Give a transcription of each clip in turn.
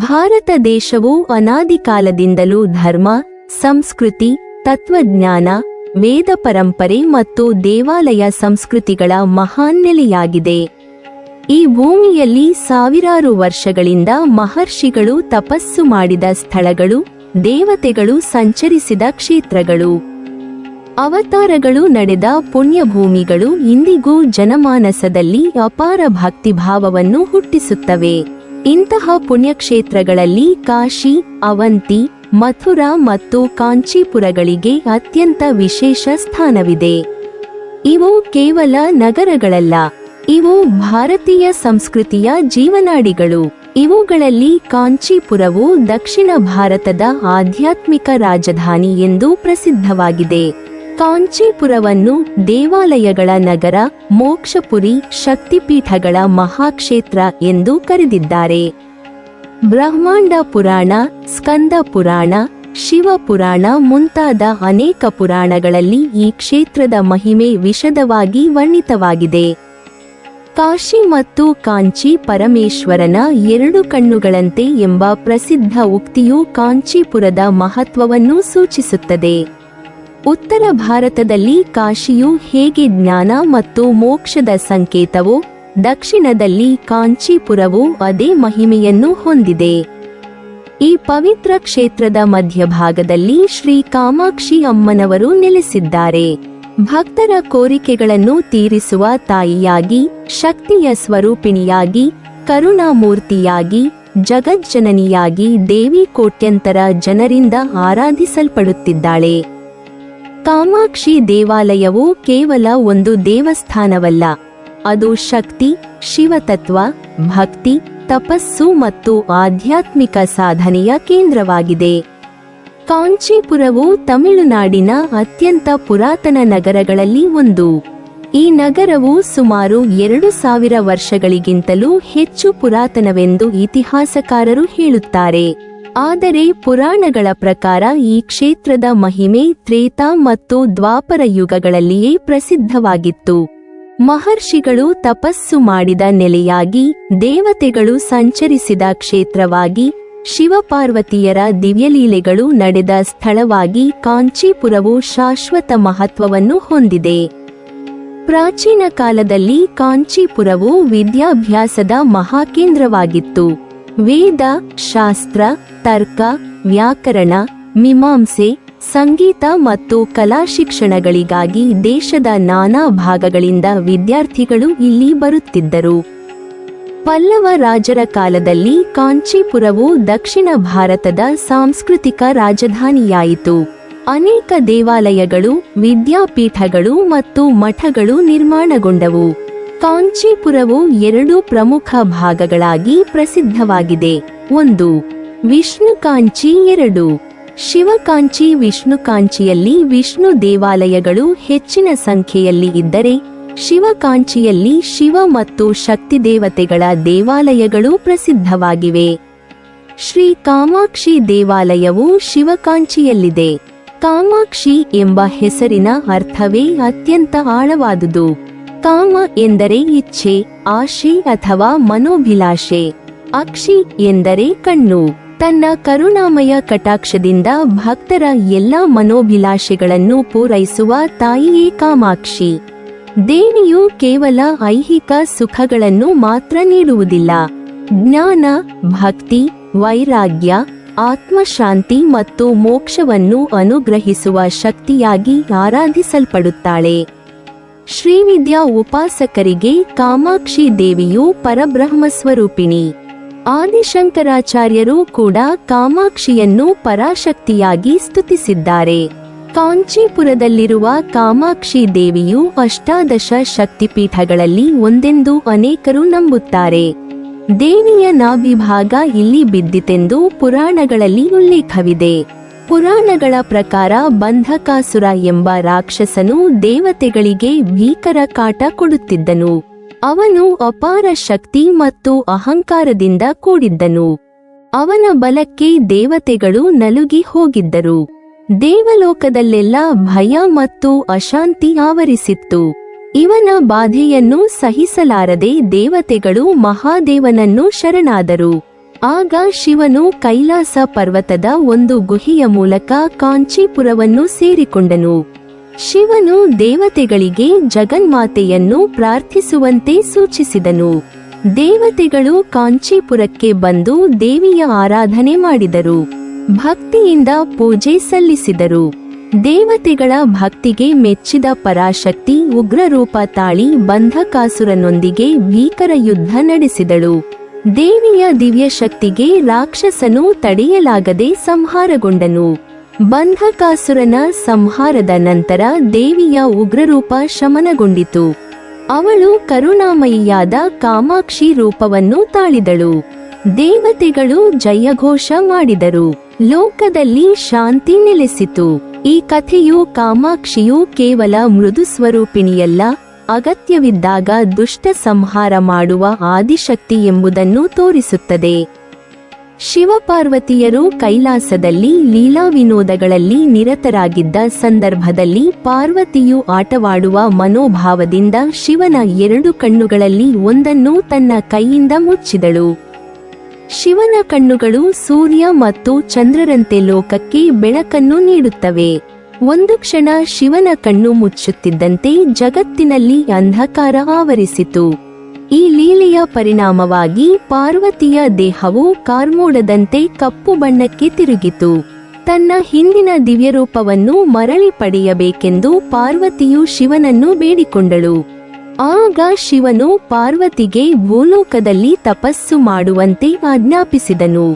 ಭಾರತ ದೇಶವು ಅನಾದಿ ಕಾಲದಿಂದಲೂ ಧರ್ಮ, ಸಂಸ್ಕೃತಿ, ತತ್ವಜ್ಞಾನ, ವೇದ ಪರಂಪರೆ ಮತ್ತು ದೇವಾಲಯ ಸಂಸ್ಕೃತಿಗಳ ಮಹಾನ್ ನೆಲೆಯಾಗಿದೆ. ಈ ಭೂಮಿಯಲ್ಲಿ ಸಾವಿರಾರು ವರ್ಷಗಳಿಂದ ಮಹರ್ಷಿಗಳು ತಪಸ್ಸು ಮಾಡಿದ ಸ್ಥಳಗಳು, ದೇವತೆಗಳು ಸಂಚರಿಸಿದ ಕ್ಷೇತ್ರಗಳು, ಅವತಾರಗಳು ನಡೆದ ಪುಣ್ಯಭೂಮಿಗಳು ಇಂದಿಗೂ ಜನಮಾನಸದಲ್ಲಿ ಅಪಾರ ಭಕ್ತಿಭಾವವನ್ನು ಹುಟ್ಟಿಸುತ್ತವೆ. ಇಂತಹ ಪುಣ್ಯಕ್ಷೇತ್ರಗಳಲ್ಲಿ ಕಾಶಿ, ಅವಂತಿ, ಮಥುರಾ ಮತ್ತು ಕಾಂಚೀಪುರಗಳಿಗೆ ಅತ್ಯಂತ ವಿಶೇಷ ಸ್ಥಾನವಿದೆ. ಇವು ಕೇವಲ ನಗರಗಳಲ್ಲ, ಇವು ಭಾರತೀಯ ಸಂಸ್ಕೃತಿಯ ಜೀವನಾಡಿಗಳು. ಇವುಗಳಲ್ಲಿ ಕಾಂಚೀಪುರವು ದಕ್ಷಿಣ ಭಾರತದ ಆಧ್ಯಾತ್ಮಿಕ ರಾಜಧಾನಿ ಎಂದು ಪ್ರಸಿದ್ಧವಾಗಿದೆ. ಕಾಂಚೀಪುರವನ್ನು ದೇವಾಲಯಗಳ ನಗರ, ಮೋಕ್ಷಪುರಿ, ಶಕ್ತಿಪೀಠಗಳ ಮಹಾಕ್ಷೇತ್ರ ಎಂದು ಕರೆದಿದ್ದಾರೆ. ಬ್ರಹ್ಮಾಂಡ ಪುರಾಣ, ಸ್ಕಂದ ಪುರಾಣ, ಶಿವ ಪುರಾಣ ಮುಂತಾದ ಅನೇಕ ಪುರಾಣಗಳಲ್ಲಿ ಈ ಕ್ಷೇತ್ರದ ಮಹಿಮೆ ವಿಶದವಾಗಿ ವರ್ಣಿತವಾಗಿದೆ. ಕಾಶಿ ಮತ್ತು ಕಾಂಚಿ ಪರಮೇಶ್ವರನ ಎರಡು ಕಣ್ಣುಗಳಂತೆ ಎಂಬ ಪ್ರಸಿದ್ಧ ಉಕ್ತಿಯು ಕಾಂಚೀಪುರದ ಮಹತ್ವವನ್ನು ಸೂಚಿಸುತ್ತದೆ. ಉತ್ತರ ಭಾರತದಲ್ಲಿ ಕಾಶಿಯು ಹೇಗೆ ಜ್ಞಾನ ಮತ್ತು ಮೋಕ್ಷದ ಸಂಕೇತವೋ, ದಕ್ಷಿಣದಲ್ಲಿ ಕಾಂಚೀಪುರವು ಅದೇ ಮಹಿಮೆಯನ್ನು ಹೊಂದಿದೆ. ಈ ಪವಿತ್ರ ಕ್ಷೇತ್ರದ ಮಧ್ಯಭಾಗದಲ್ಲಿ ಶ್ರೀ ಕಾಮಾಕ್ಷಿ ಅಮ್ಮನವರು ನೆಲೆಸಿದ್ದಾರೆ. ಭಕ್ತರ ಕೋರಿಕೆಗಳನ್ನು ತೀರಿಸುವ ತಾಯಿಯಾಗಿ, ಶಕ್ತಿಯ ಸ್ವರೂಪಿಣಿಯಾಗಿ, ಕರುಣಾಮೂರ್ತಿಯಾಗಿ, ಜಗಜ್ಜನನಿಯಾಗಿ ದೇವಿ ಕೋಟ್ಯಂತರ ಜನರಿಂದ ಆರಾಧಿಸಲ್ಪಡುತ್ತಿದ್ದಾಳೆ. ಕಾಮಾಕ್ಷಿ ದೇವಾಲಯವು ಕೇವಲ ಒಂದು ದೇವಸ್ಥಾನವಲ್ಲ, ಅದು ಶಕ್ತಿ, ಶಿವತತ್ವ, ಭಕ್ತಿ, ತಪಸ್ಸು ಮತ್ತು ಆಧ್ಯಾತ್ಮಿಕ ಸಾಧನೆಯ ಕೇಂದ್ರವಾಗಿದೆ. ಕಾಂಚೀಪುರವು ತಮಿಳುನಾಡಿನ ಅತ್ಯಂತ ಪುರಾತನ ನಗರಗಳಲ್ಲಿ ಒಂದು. ಈ ನಗರವು ಸುಮಾರು 2000 ವರ್ಷಗಳಿಗಿಂತಲೂ ಹೆಚ್ಚು ಪುರಾತನವೆಂದು ಇತಿಹಾಸಕಾರರು ಹೇಳುತ್ತಾರೆ. ಆದರೆ ಪುರಾಣಗಳ ಪ್ರಕಾರ ಈ ಕ್ಷೇತ್ರದ ಮಹಿಮೆ ತ್ರೇತಾ ಮತ್ತು ದ್ವಾಪರ ಯುಗಗಳಲ್ಲಿಯೇ ಪ್ರಸಿದ್ಧವಾಗಿತ್ತು. ಮಹರ್ಷಿಗಳು ತಪಸ್ಸು ಮಾಡಿದ ನೆಲೆಯಾಗಿ, ದೇವತೆಗಳು ಸಂಚರಿಸಿದ ಕ್ಷೇತ್ರವಾಗಿ, ಶಿವಪಾರ್ವತಿಯರ ದಿವ್ಯಲೀಲೆಗಳು ನಡೆದ ಸ್ಥಳವಾಗಿ ಕಾಂಚೀಪುರವು ಶಾಶ್ವತ ಮಹತ್ವವನ್ನು ಹೊಂದಿದೆ. ಪ್ರಾಚೀನ ಕಾಲದಲ್ಲಿ ಕಾಂಚೀಪುರವು ವಿದ್ಯಾಭ್ಯಾಸದ ಮಹಾಕೇಂದ್ರವಾಗಿತ್ತು. ವೇದ, ಶಾಸ್ತ್ರ, ತರ್ಕ, ವ್ಯಾಕರಣ, ಮೀಮಾಂಸೆ, ಸಂಗೀತ ಮತ್ತು ಕಲಾ ಶಿಕ್ಷಣಗಳಿಗಾಗಿ ದೇಶದ ನಾನಾ ಭಾಗಗಳಿಂದ ವಿದ್ಯಾರ್ಥಿಗಳು ಇಲ್ಲಿ ಬರುತ್ತಿದ್ದರು. ಪಲ್ಲವ ರಾಜರ ಕಾಲದಲ್ಲಿ ಕಾಂಚೀಪುರವು ದಕ್ಷಿಣ ಭಾರತದ ಸಾಂಸ್ಕೃತಿಕ ರಾಜಧಾನಿಯಾಯಿತು. ಅನೇಕ ದೇವಾಲಯಗಳು, ವಿದ್ಯಾಪೀಠಗಳು ಮತ್ತು ಮಠಗಳು ನಿರ್ಮಾಣಗೊಂಡವು. ಕಾಂಚೀಪುರವು 2 ಪ್ರಮುಖ ಭಾಗಗಳಾಗಿ ಪ್ರಸಿದ್ಧವಾಗಿದೆ. 1. ವಿಷ್ಣುಕಾಂಚಿ. 2. ಶಿವಕಾಂಚಿ. ವಿಷ್ಣುಕಾಂಚಿಯಲ್ಲಿ ವಿಷ್ಣು ದೇವಾಲಯಗಳು ಹೆಚ್ಚಿನ ಸಂಖ್ಯೆಯಲ್ಲಿ ಇದ್ದರೆ, ಶಿವಕಾಂಚಿಯಲ್ಲಿ ಶಿವ ಮತ್ತು ಶಕ್ತಿ ದೇವತೆಗಳ ದೇವಾಲಯಗಳು ಪ್ರಸಿದ್ಧವಾಗಿವೆ. ಶ್ರೀ ಕಾಮಾಕ್ಷಿ ದೇವಾಲಯವು ಶಿವಕಾಂಚಿಯಲ್ಲಿದೆ. ಕಾಮಾಕ್ಷಿ ಎಂಬ ಹೆಸರಿನ ಅರ್ಥವೇ ಅತ್ಯಂತ ಆಳವಾದುದು. ಕಾಮ ಎಂದರೆ ಇಚ್ಛೆ, ಆಶೆ ಅಥವಾ ಮನೋಭಿಲಾಷೆ. ಅಕ್ಷಿ ಎಂದರೆ ಕಣ್ಣು. ತನ್ನ ಕರುಣಾಮಯ ಕಟಾಕ್ಷದಿಂದ ಭಕ್ತರ ಎಲ್ಲಾ ಮನೋಭಿಲಾಷೆಗಳನ್ನು ಪೂರೈಸುವ ತಾಯಿಯೇ ಕಾಮಾಕ್ಷಿ. ದೇವಿಯು ಕೇವಲ ಐಹಿಕ ಸುಖಗಳನ್ನು ಮಾತ್ರ ನೀಡುವುದಿಲ್ಲ. ಜ್ಞಾನ, ಭಕ್ತಿ, ವೈರಾಗ್ಯ, ಆತ್ಮಶಾಂತಿ ಮತ್ತು ಮೋಕ್ಷವನ್ನು ಅನುಗ್ರಹಿಸುವ ಶಕ್ತಿಯಾಗಿ ಆರಾಧಿಸಲ್ಪಡುತ್ತಾಳೆ. ಶ್ರೀವಿದ್ಯಾ ಉಪಾಸಕರಿಗೆ ಕಾಮಾಕ್ಷಿ ದೇವಿಯು ಪರಬ್ರಹ್ಮ ಸ್ವರೂಪಿಣಿ. ಆದಿಶಂಕರಾಚಾರ್ಯರು ಕೂಡ ಕಾಮಾಕ್ಷಿಯನ್ನು ಪರಾಶಕ್ತಿಯಾಗಿ ಸ್ತುತಿಸಿದ್ದಾರೆ. ಕಾಂಚೀಪುರದಲ್ಲಿರುವ ಕಾಮಾಕ್ಷಿ ದೇವಿಯು ಅಷ್ಟಾದಶ ಶಕ್ತಿಪೀಠಗಳಲ್ಲಿ ಒಂದೆಂದು ಅನೇಕರು ನಂಬುತ್ತಾರೆ. ದೇವಿಯ ನಾಭಿಭಾಗ ಇಲ್ಲಿ ಬಿದ್ದಿತೆಂದು ಪುರಾಣಗಳಲ್ಲಿ ಉಲ್ಲೇಖವಿದೆ. ಪುರಾಣಗಳ ಪ್ರಕಾರ ಬಂಧಕಾಸುರ ಎಂಬ ರಾಕ್ಷಸನು ದೇವತೆಗಳಿಗೆ ಭೀಕರ ಕಾಟ ಕೊಡುತ್ತಿದ್ದನು. ಅವನು ಅಪಾರ ಶಕ್ತಿ ಮತ್ತು ಅಹಂಕಾರದಿಂದ ಕೂಡಿದ್ದನು. ಅವನ ಬಲಕ್ಕೆ ದೇವತೆಗಳು ನಲುಗಿ ಹೋಗಿದ್ದರು. ದೇವಲೋಕದಲ್ಲೆಲ್ಲ ಭಯ ಮತ್ತು ಅಶಾಂತಿ ಆವರಿಸಿತ್ತು. ಇವನ ಬಾಧೆಯನ್ನು ಸಹಿಸಲಾರದೆ ದೇವತೆಗಳು ಮಹಾದೇವನನ್ನು ಶರಣಾದರು. ಆಗ ಶಿವನು ಕೈಲಾಸ ಪರ್ವತದ ಒಂದು ಗುಹೆಯ ಮೂಲಕ ಕಾಂಚೀಪುರವನ್ನು ಸೇರಿಕೊಂಡನು. ಶಿವನು ದೇವತೆಗಳಿಗೆ ಜಗನ್ಮಾತೆಯನ್ನು ಪ್ರಾರ್ಥಿಸುವಂತೆ ಸೂಚಿಸಿದನು. ದೇವತೆಗಳು ಕಾಂಚೀಪುರಕ್ಕೆ ಬಂದು ದೇವಿಯ ಆರಾಧನೆ ಮಾಡಿದರು. ಭಕ್ತಿಯಿಂದ ಪೂಜೆ ಸಲ್ಲಿಸಿದರು. ದೇವತೆಗಳ ಭಕ್ತಿಗೆ ಮೆಚ್ಚಿದ ಪರಾಶಕ್ತಿ ಉಗ್ರರೂಪ ತಾಳಿ ಬಂಧಕಾಸುರನೊಂದಿಗೆ ಭೀಕರ ಯುದ್ಧ ನಡೆಸಿದಳು. ದೇವಿಯ ದಿವ್ಯ ಶಕ್ತಿಗೆ ರಾಕ್ಷಸನು ತಡೆಯಲಾಗದೆ ಸಂಹಾರಗೊಂಡನು. ಬಂಧಕಾಸುರನ ಸಂಹಾರದ ನಂತರ ದೇವಿಯ ಉಗ್ರರೂಪ ಶಮನಗೊಂಡಿತು. ಅವಳು ಕರುಣಾಮಯಿಯಾದ ಕಾಮಾಕ್ಷಿ ರೂಪವನ್ನು ತಾಳಿದಳು. ದೇವತೆಗಳು ಜಯಘೋಷ ಮಾಡಿದರು. ಲೋಕದಲ್ಲಿ ಶಾಂತಿ ನೆಲೆಸಿತು. ಈ ಕಥೆಯು ಕಾಮಾಕ್ಷಿಯು ಕೇವಲ ಮೃದು ಸ್ವರೂಪಿಣಿಯಲ್ಲ, ಅಗತ್ಯವಿದ್ದಾಗ ದುಷ್ಟ ಸಂಹಾರ ಮಾಡುವ ಆದಿಶಕ್ತಿ ಎಂಬುದನ್ನು ತೋರಿಸುತ್ತದೆ. ಶಿವಪಾರ್ವತಿಯರು ಕೈಲಾಸದಲ್ಲಿ ಲೀಲಾ ವಿನೋದಗಳಲ್ಲಿ ನಿರತರಾಗಿದ್ದ ಸಂದರ್ಭದಲ್ಲಿ ಪಾರ್ವತಿಯು ಆಟವಾಡುವ ಮನೋಭಾವದಿಂದ ಶಿವನ 2 ಕಣ್ಣುಗಳಲ್ಲಿ ಒಂದನ್ನು ತನ್ನ ಕೈಯಿಂದ ಮುಚ್ಚಿದಳು. ಶಿವನ ಕಣ್ಣುಗಳು ಸೂರ್ಯ ಮತ್ತು ಚಂದ್ರರಂತೆ ಲೋಕಕ್ಕೆ ಬೆಳಕನ್ನು ನೀಡುತ್ತವೆ. ಒಂದು ಕ್ಷಣ ಶಿವನ ಕಣ್ಣು ಮುಚ್ಚುತ್ತಿದ್ದಂತೆ ಜಗತ್ತಿನಲ್ಲಿ ಅಂಧಕಾರ ಆವರಿಸಿತು. ಈ ಲೀಲೆಯ ಪರಿಣಾಮವಾಗಿ ಪಾರ್ವತಿಯ ದೇಹವು ಕಾರ್ಮೋಡದಂತೆ ಕಪ್ಪು ಬಣ್ಣಕ್ಕೆ ತಿರುಗಿತು. ತನ್ನ ಹಿಂದಿನ ದಿವ್ಯರೂಪವನ್ನು ಮರಳಿ ಪಡೆಯಬೇಕೆಂದು ಪಾರ್ವತಿಯು ಶಿವನನ್ನು ಬೇಡಿಕೊಂಡಳು. ಆಗ ಶಿವನು ಪಾರ್ವತಿಗೆ ಭೂಲೋಕದಲ್ಲಿ ತಪಸ್ಸು ಮಾಡುವಂತೆ ಆಜ್ಞಾಪಿಸಿದನು.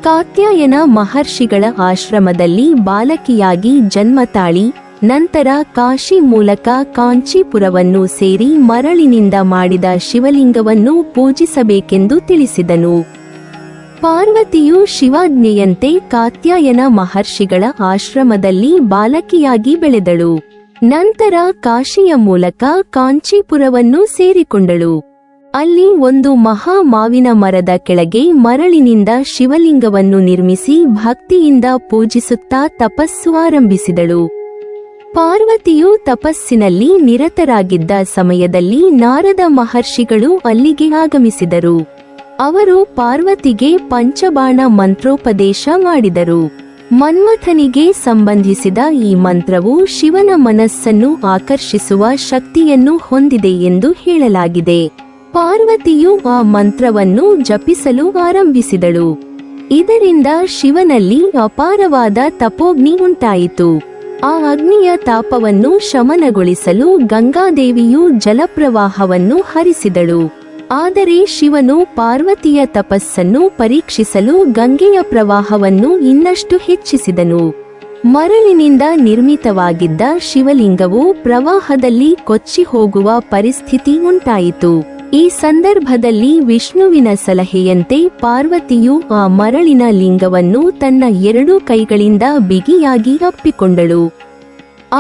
ಕಾತ್ಯಾಯನ ಮಹರ್ಷಿಗಳ ಆಶ್ರಮದಲ್ಲಿ ಬಾಲಕಿಯಾಗಿ ಜನ್ಮ ತಾಳಿ ನಂತರ ಕಾಶಿ ಮೂಲಕ ಕಾಂಚೀಪುರವನ್ನು ಸೇರಿ ಮರಳಿನಿಂದ ಮಾಡಿದ ಶಿವಲಿಂಗವನ್ನು ಪೂಜಿಸಬೇಕೆಂದು ತಿಳಿಸಿದನು. ಪಾರ್ವತಿಯು ಶಿವಾಜ್ಞೆಯಂತೆ ಕಾತ್ಯಾಯನ ಮಹರ್ಷಿಗಳ ಆಶ್ರಮದಲ್ಲಿ ಬಾಲಕಿಯಾಗಿ ಬೆಳೆದಳು. ನಂತರ ಕಾಶಿಯ ಮೂಲಕ ಕಾಂಚೀಪುರವನ್ನು ಸೇರಿಕೊಂಡಳು. ಅಲ್ಲಿ ಒಂದು ಮಹಾ ಮಾವಿನ ಮರದ ಕೆಳಗೆ ಮರಳಿನಿಂದ ಶಿವಲಿಂಗವನ್ನು ನಿರ್ಮಿಸಿ ಭಕ್ತಿಯಿಂದ ಪೂಜಿಸುತ್ತಾ ತಪಸ್ಸು ಆರಂಭಿಸಿದಳು. ಪಾರ್ವತಿಯು ತಪಸ್ಸಿನಲ್ಲಿ ನಿರತರಾಗಿದ್ದ ಸಮಯದಲ್ಲಿ ನಾರದ ಮಹರ್ಷಿಗಳು ಅಲ್ಲಿಗೆ ಆಗಮಿಸಿದರು. ಅವರು ಪಾರ್ವತಿಗೆ ಪಂಚಬಾಣ ಮಂತ್ರೋಪದೇಶ ಮಾಡಿದರು. ಮನ್ಮಥನಿಗೆ ಸಂಬಂಧಿಸಿದ ಈ ಮಂತ್ರವು ಶಿವನ ಮನಸ್ಸನ್ನು ಆಕರ್ಷಿಸುವ ಶಕ್ತಿಯನ್ನು ಹೊಂದಿದೆ ಎಂದು ಹೇಳಲಾಗಿದೆ. ಪಾರ್ವತಿಯು ಆ ಮಂತ್ರವನ್ನು ಜಪಿಸಲು ಆರಂಭಿಸಿದಳು. ಇದರಿಂದ ಶಿವನಲ್ಲಿ ಅಪಾರವಾದ ತಪೋಗ್ನಿ ಉಂಟಾಯಿತು. ಆ ಅಗ್ನಿಯ ತಾಪವನ್ನು ಶಮನಗೊಳಿಸಲು ಗಂಗಾದೇವಿಯು ಜಲಪ್ರವಾಹವನ್ನು ಹರಿಸಿದಳು. ಆದರೆ ಶಿವನು ಪಾರ್ವತಿಯ ತಪಸ್ಸನ್ನು ಪರೀಕ್ಷಿಸಲು ಗಂಗೆಯ ಪ್ರವಾಹವನ್ನು ಇನ್ನಷ್ಟು ಹೆಚ್ಚಿಸಿದನು. ಮರಳಿನಿಂದ ನಿರ್ಮಿತವಾಗಿದ್ದ ಶಿವಲಿಂಗವು ಪ್ರವಾಹದಲ್ಲಿ ಕೊಚ್ಚಿ ಹೋಗುವ ಪರಿಸ್ಥಿತಿ ಉಂಟಾಯಿತು. ಈ ಸಂದರ್ಭದಲ್ಲಿ ವಿಷ್ಣುವಿನ ಸಲಹೆಯಂತೆ ಪಾರ್ವತಿಯು ಆ ಮರಳಿನ ಲಿಂಗವನ್ನು ತನ್ನ 2 ಕೈಗಳಿಂದ ಬಿಗಿಯಾಗಿ ಅಪ್ಪಿಕೊಂಡಳು.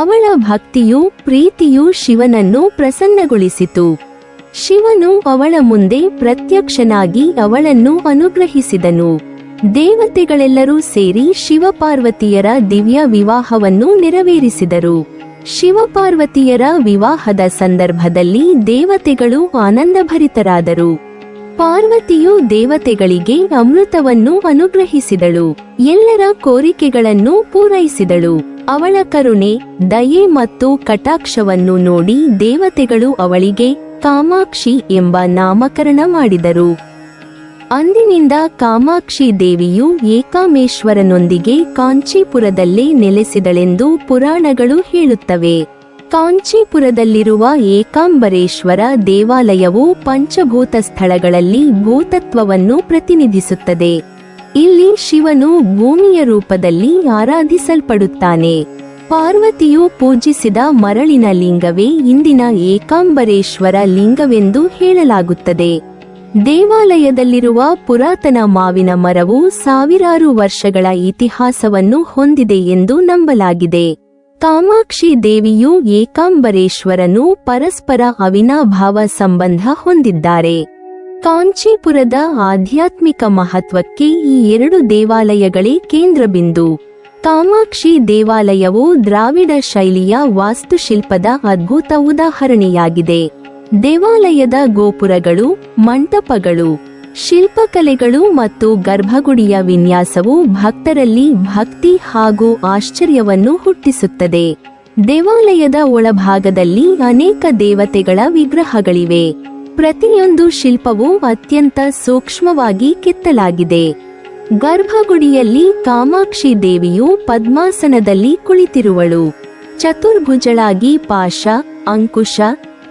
ಅವಳ ಭಕ್ತಿಯು ಪ್ರೀತಿಯು ಶಿವನನ್ನು ಪ್ರಸನ್ನಗೊಳಿಸಿತು. ಶಿವನು ಅವಳ ಮುಂದೆ ಪ್ರತ್ಯಕ್ಷನಾಗಿ ಅವಳನ್ನು ಅನುಗ್ರಹಿಸಿದನು. ದೇವತೆಗಳೆಲ್ಲರೂ ಸೇರಿ ಶಿವಪಾರ್ವತಿಯರ ದಿವ್ಯ ವಿವಾಹವನ್ನು ನೆರವೇರಿಸಿದರು. ಶಿವಪಾರ್ವತಿಯರ ವಿವಾಹದ ಸಂದರ್ಭದಲ್ಲಿ ದೇವತೆಗಳು ಆನಂದಭರಿತರಾದರು. ಪಾರ್ವತಿಯು ದೇವತೆಗಳಿಗೆ ಅಮೃತವನ್ನು ಅನುಗ್ರಹಿಸಿದಳು. ಎಲ್ಲರ ಕೋರಿಕೆಗಳನ್ನು ಪೂರೈಸಿದಳು. ಅವಳ ಕರುಣೆ, ದಯೆ ಮತ್ತು ಕಟಾಕ್ಷವನ್ನು ನೋಡಿ ದೇವತೆಗಳು ಅವಳಿಗೆ ಕಾಮಾಕ್ಷಿ ಎಂಬ ನಾಮಕರಣ ಮಾಡಿದರು. ಅಂದಿನಿಂದ ಕಾಮಾಕ್ಷಿ ದೇವಿಯು ಏಕಾಮೇಶ್ವರನೊಂದಿಗೆ ಕಾಂಚೀಪುರದಲ್ಲೇ ನೆಲೆಸಿದಳೆಂದು ಪುರಾಣಗಳು ಹೇಳುತ್ತವೆ. ಕಾಂಚೀಪುರದಲ್ಲಿರುವ ಏಕಾಂಬರೇಶ್ವರ ದೇವಾಲಯವು ಪಂಚಭೂತ ಸ್ಥಳಗಳಲ್ಲಿ ಭೂತತ್ವವನ್ನು ಪ್ರತಿನಿಧಿಸುತ್ತದೆ. ಇಲ್ಲಿ ಶಿವನು ಭೂಮಿಯ ರೂಪದಲ್ಲಿ ಆರಾಧಿಸಲ್ಪಡುತ್ತಾನೆ. ಪಾರ್ವತಿಯು ಪೂಜಿಸಿದ ಮರಳಿನ ಲಿಂಗವೇ ಇಂದಿನ ಏಕಾಂಬರೇಶ್ವರ ಲಿಂಗವೆಂದು ಹೇಳಲಾಗುತ್ತದೆ. ದೇವಾಲಯದಲ್ಲಿರುವ ಪುರಾತನ ಮಾವಿನ ಮರವು ಸಾವಿರಾರು ವರ್ಷಗಳ ಇತಿಹಾಸವನ್ನು ಹೊಂದಿದೆ ಎಂದು ನಂಬಲಾಗಿದೆ. ಕಾಮಾಕ್ಷಿ ದೇವಿಯು ಏಕಾಂಬರೇಶ್ವರನು ಪರಸ್ಪರ ಅವಿನಾಭಾವ ಸಂಬಂಧ ಹೊಂದಿದ್ದಾರೆ. ಕಾಂಚೀಪುರದ ಆಧ್ಯಾತ್ಮಿಕ ಮಹತ್ವಕ್ಕೆ ಈ 2 ದೇವಾಲಯಗಳೇ ಕೇಂದ್ರಬಿಂದು. ಕಾಮಾಕ್ಷಿ ದೇವಾಲಯವು ದ್ರಾವಿಡ ಶೈಲಿಯ ವಾಸ್ತುಶಿಲ್ಪದ ಅದ್ಭುತ ಉದಾಹರಣೆಯಾಗಿದೆ. ದೇವಾಲಯದ ಗೋಪುರಗಳು, ಮಂಟಪಗಳು, ಶಿಲ್ಪಕಲೆಗಳು ಮತ್ತು ಗರ್ಭಗುಡಿಯ ವಿನ್ಯಾಸವು ಭಕ್ತರಲ್ಲಿ ಭಕ್ತಿ ಹಾಗೂ ಆಶ್ಚರ್ಯವನ್ನು ಹುಟ್ಟಿಸುತ್ತದೆ. ದೇವಾಲಯದ ಒಳಭಾಗದಲ್ಲಿ ಅನೇಕ ದೇವತೆಗಳ ವಿಗ್ರಹಗಳಿವೆ. ಪ್ರತಿಯೊಂದು ಶಿಲ್ಪವೂ ಅತ್ಯಂತ ಸೂಕ್ಷ್ಮವಾಗಿ ಕೆತ್ತಲಾಗಿದೆ. ಗರ್ಭಗುಡಿಯಲ್ಲಿ ಕಾಮಾಕ್ಷಿ ದೇವಿಯು ಪದ್ಮಾಸನದಲ್ಲಿ ಕುಳಿತಿರುವಳು. ಚತುರ್ಭುಜಳಾಗಿ ಪಾಶ, ಅಂಕುಶ,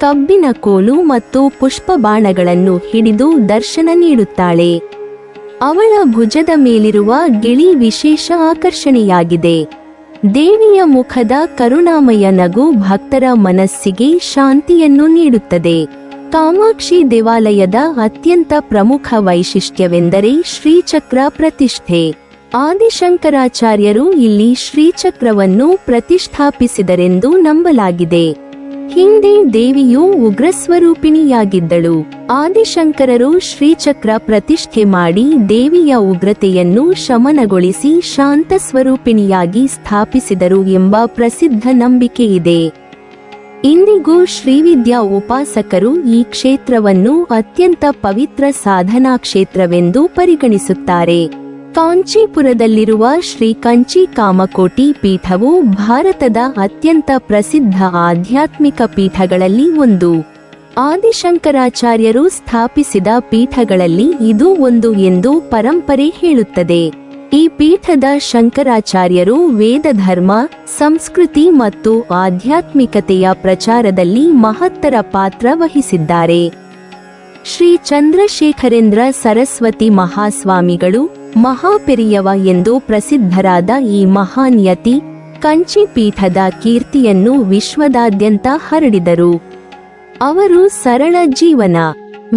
ಕಬ್ಬಿನ ಕೋಲು ಮತ್ತು ಪುಷ್ಪಬಾಣಗಳನ್ನು ಹಿಡಿದು ದರ್ಶನ ನೀಡುತ್ತಾಳೆ. ಅವಳ ಭುಜದ ಮೇಲಿರುವ ಗಿಳಿ ವಿಶೇಷ ಆಕರ್ಷಣೆಯಾಗಿದೆ. ದೇವಿಯ ಮುಖದ ಕರುಣಾಮಯ ನಗು ಭಕ್ತರ ಮನಸ್ಸಿಗೆ ಶಾಂತಿಯನ್ನು ನೀಡುತ್ತದೆ. ಕಾಮಾಕ್ಷಿ ದೇವಾಲಯದ ಅತ್ಯಂತ ಪ್ರಮುಖ ವೈಶಿಷ್ಟ್ಯವೆಂದರೆ ಶ್ರೀಚಕ್ರ ಪ್ರತಿಷ್ಠೆ. ಆದಿಶಂಕರಾಚಾರ್ಯರು ಇಲ್ಲಿ ಶ್ರೀಚಕ್ರವನ್ನು ಪ್ರತಿಷ್ಠಾಪಿಸಿದರೆಂದು ನಂಬಲಾಗಿದೆ. ಹಿಂದೆ ದೇವಿಯು ಉಗ್ರಸ್ವರೂಪಿಣಿಯಾಗಿದ್ದಳು. ಆದಿಶಂಕರರು ಶ್ರೀಚಕ್ರ ಪ್ರತಿಷ್ಠೆ ಮಾಡಿ ದೇವಿಯ ಉಗ್ರತೆಯನ್ನು ಶಮನಗೊಳಿಸಿ ಶಾಂತ ಸ್ವರೂಪಿಣಿಯಾಗಿ ಸ್ಥಾಪಿಸಿದರು ಎಂಬ ಪ್ರಸಿದ್ಧ ನಂಬಿಕೆಯಿದೆ. ಇಂದಿಗೂ ಶ್ರೀವಿದ್ಯಾ ಉಪಾಸಕರು ಈ ಕ್ಷೇತ್ರವನ್ನು ಅತ್ಯಂತ ಪವಿತ್ರ ಸಾಧನಾ ಕ್ಷೇತ್ರವೆಂದು ಪರಿಗಣಿಸುತ್ತಾರೆ. ಕಾಂಚೀಪುರದಲ್ಲಿರುವ ಶ್ರೀ ಕಂಚಿ ಕಾಮಕೋಟಿ ಪೀಠವು ಭಾರತದ ಅತ್ಯಂತ ಪ್ರಸಿದ್ಧ ಆಧ್ಯಾತ್ಮಿಕ ಪೀಠಗಳಲ್ಲಿ ಒಂದು. ಆದಿಶಂಕರಾಚಾರ್ಯರು ಸ್ಥಾಪಿಸಿದ ಪೀಠಗಳಲ್ಲಿ ಇದು ಒಂದು ಎಂದು ಪರಂಪರೆ ಹೇಳುತ್ತದೆ. ಈ ಪೀಠದ ಶಂಕರಾಚಾರ್ಯರು ವೇದ ಧರ್ಮ, ಸಂಸ್ಕೃತಿ ಮತ್ತು ಆಧ್ಯಾತ್ಮಿಕತೆಯ ಪ್ರಚಾರದಲ್ಲಿ ಮಹತ್ತರ ಪಾತ್ರ ವಹಿಸಿದ್ದಾರೆ. ಶ್ರೀ ಚಂದ್ರಶೇಖರೇಂದ್ರ ಸರಸ್ವತಿ ಮಹಾಸ್ವಾಮಿಗಳು ಮಹಾಪೆರಿಯವ ಎಂದು ಪ್ರಸಿದ್ಧರಾದ ಈ ಮಹಾನ್ಯತಿ ಕಂಚಿ ಪೀಠದ ಕೀರ್ತಿಯನ್ನು ವಿಶ್ವದಾದ್ಯಂತ ಹರಡಿದರು. ಅವರು ಸರಳ ಜೀವನ,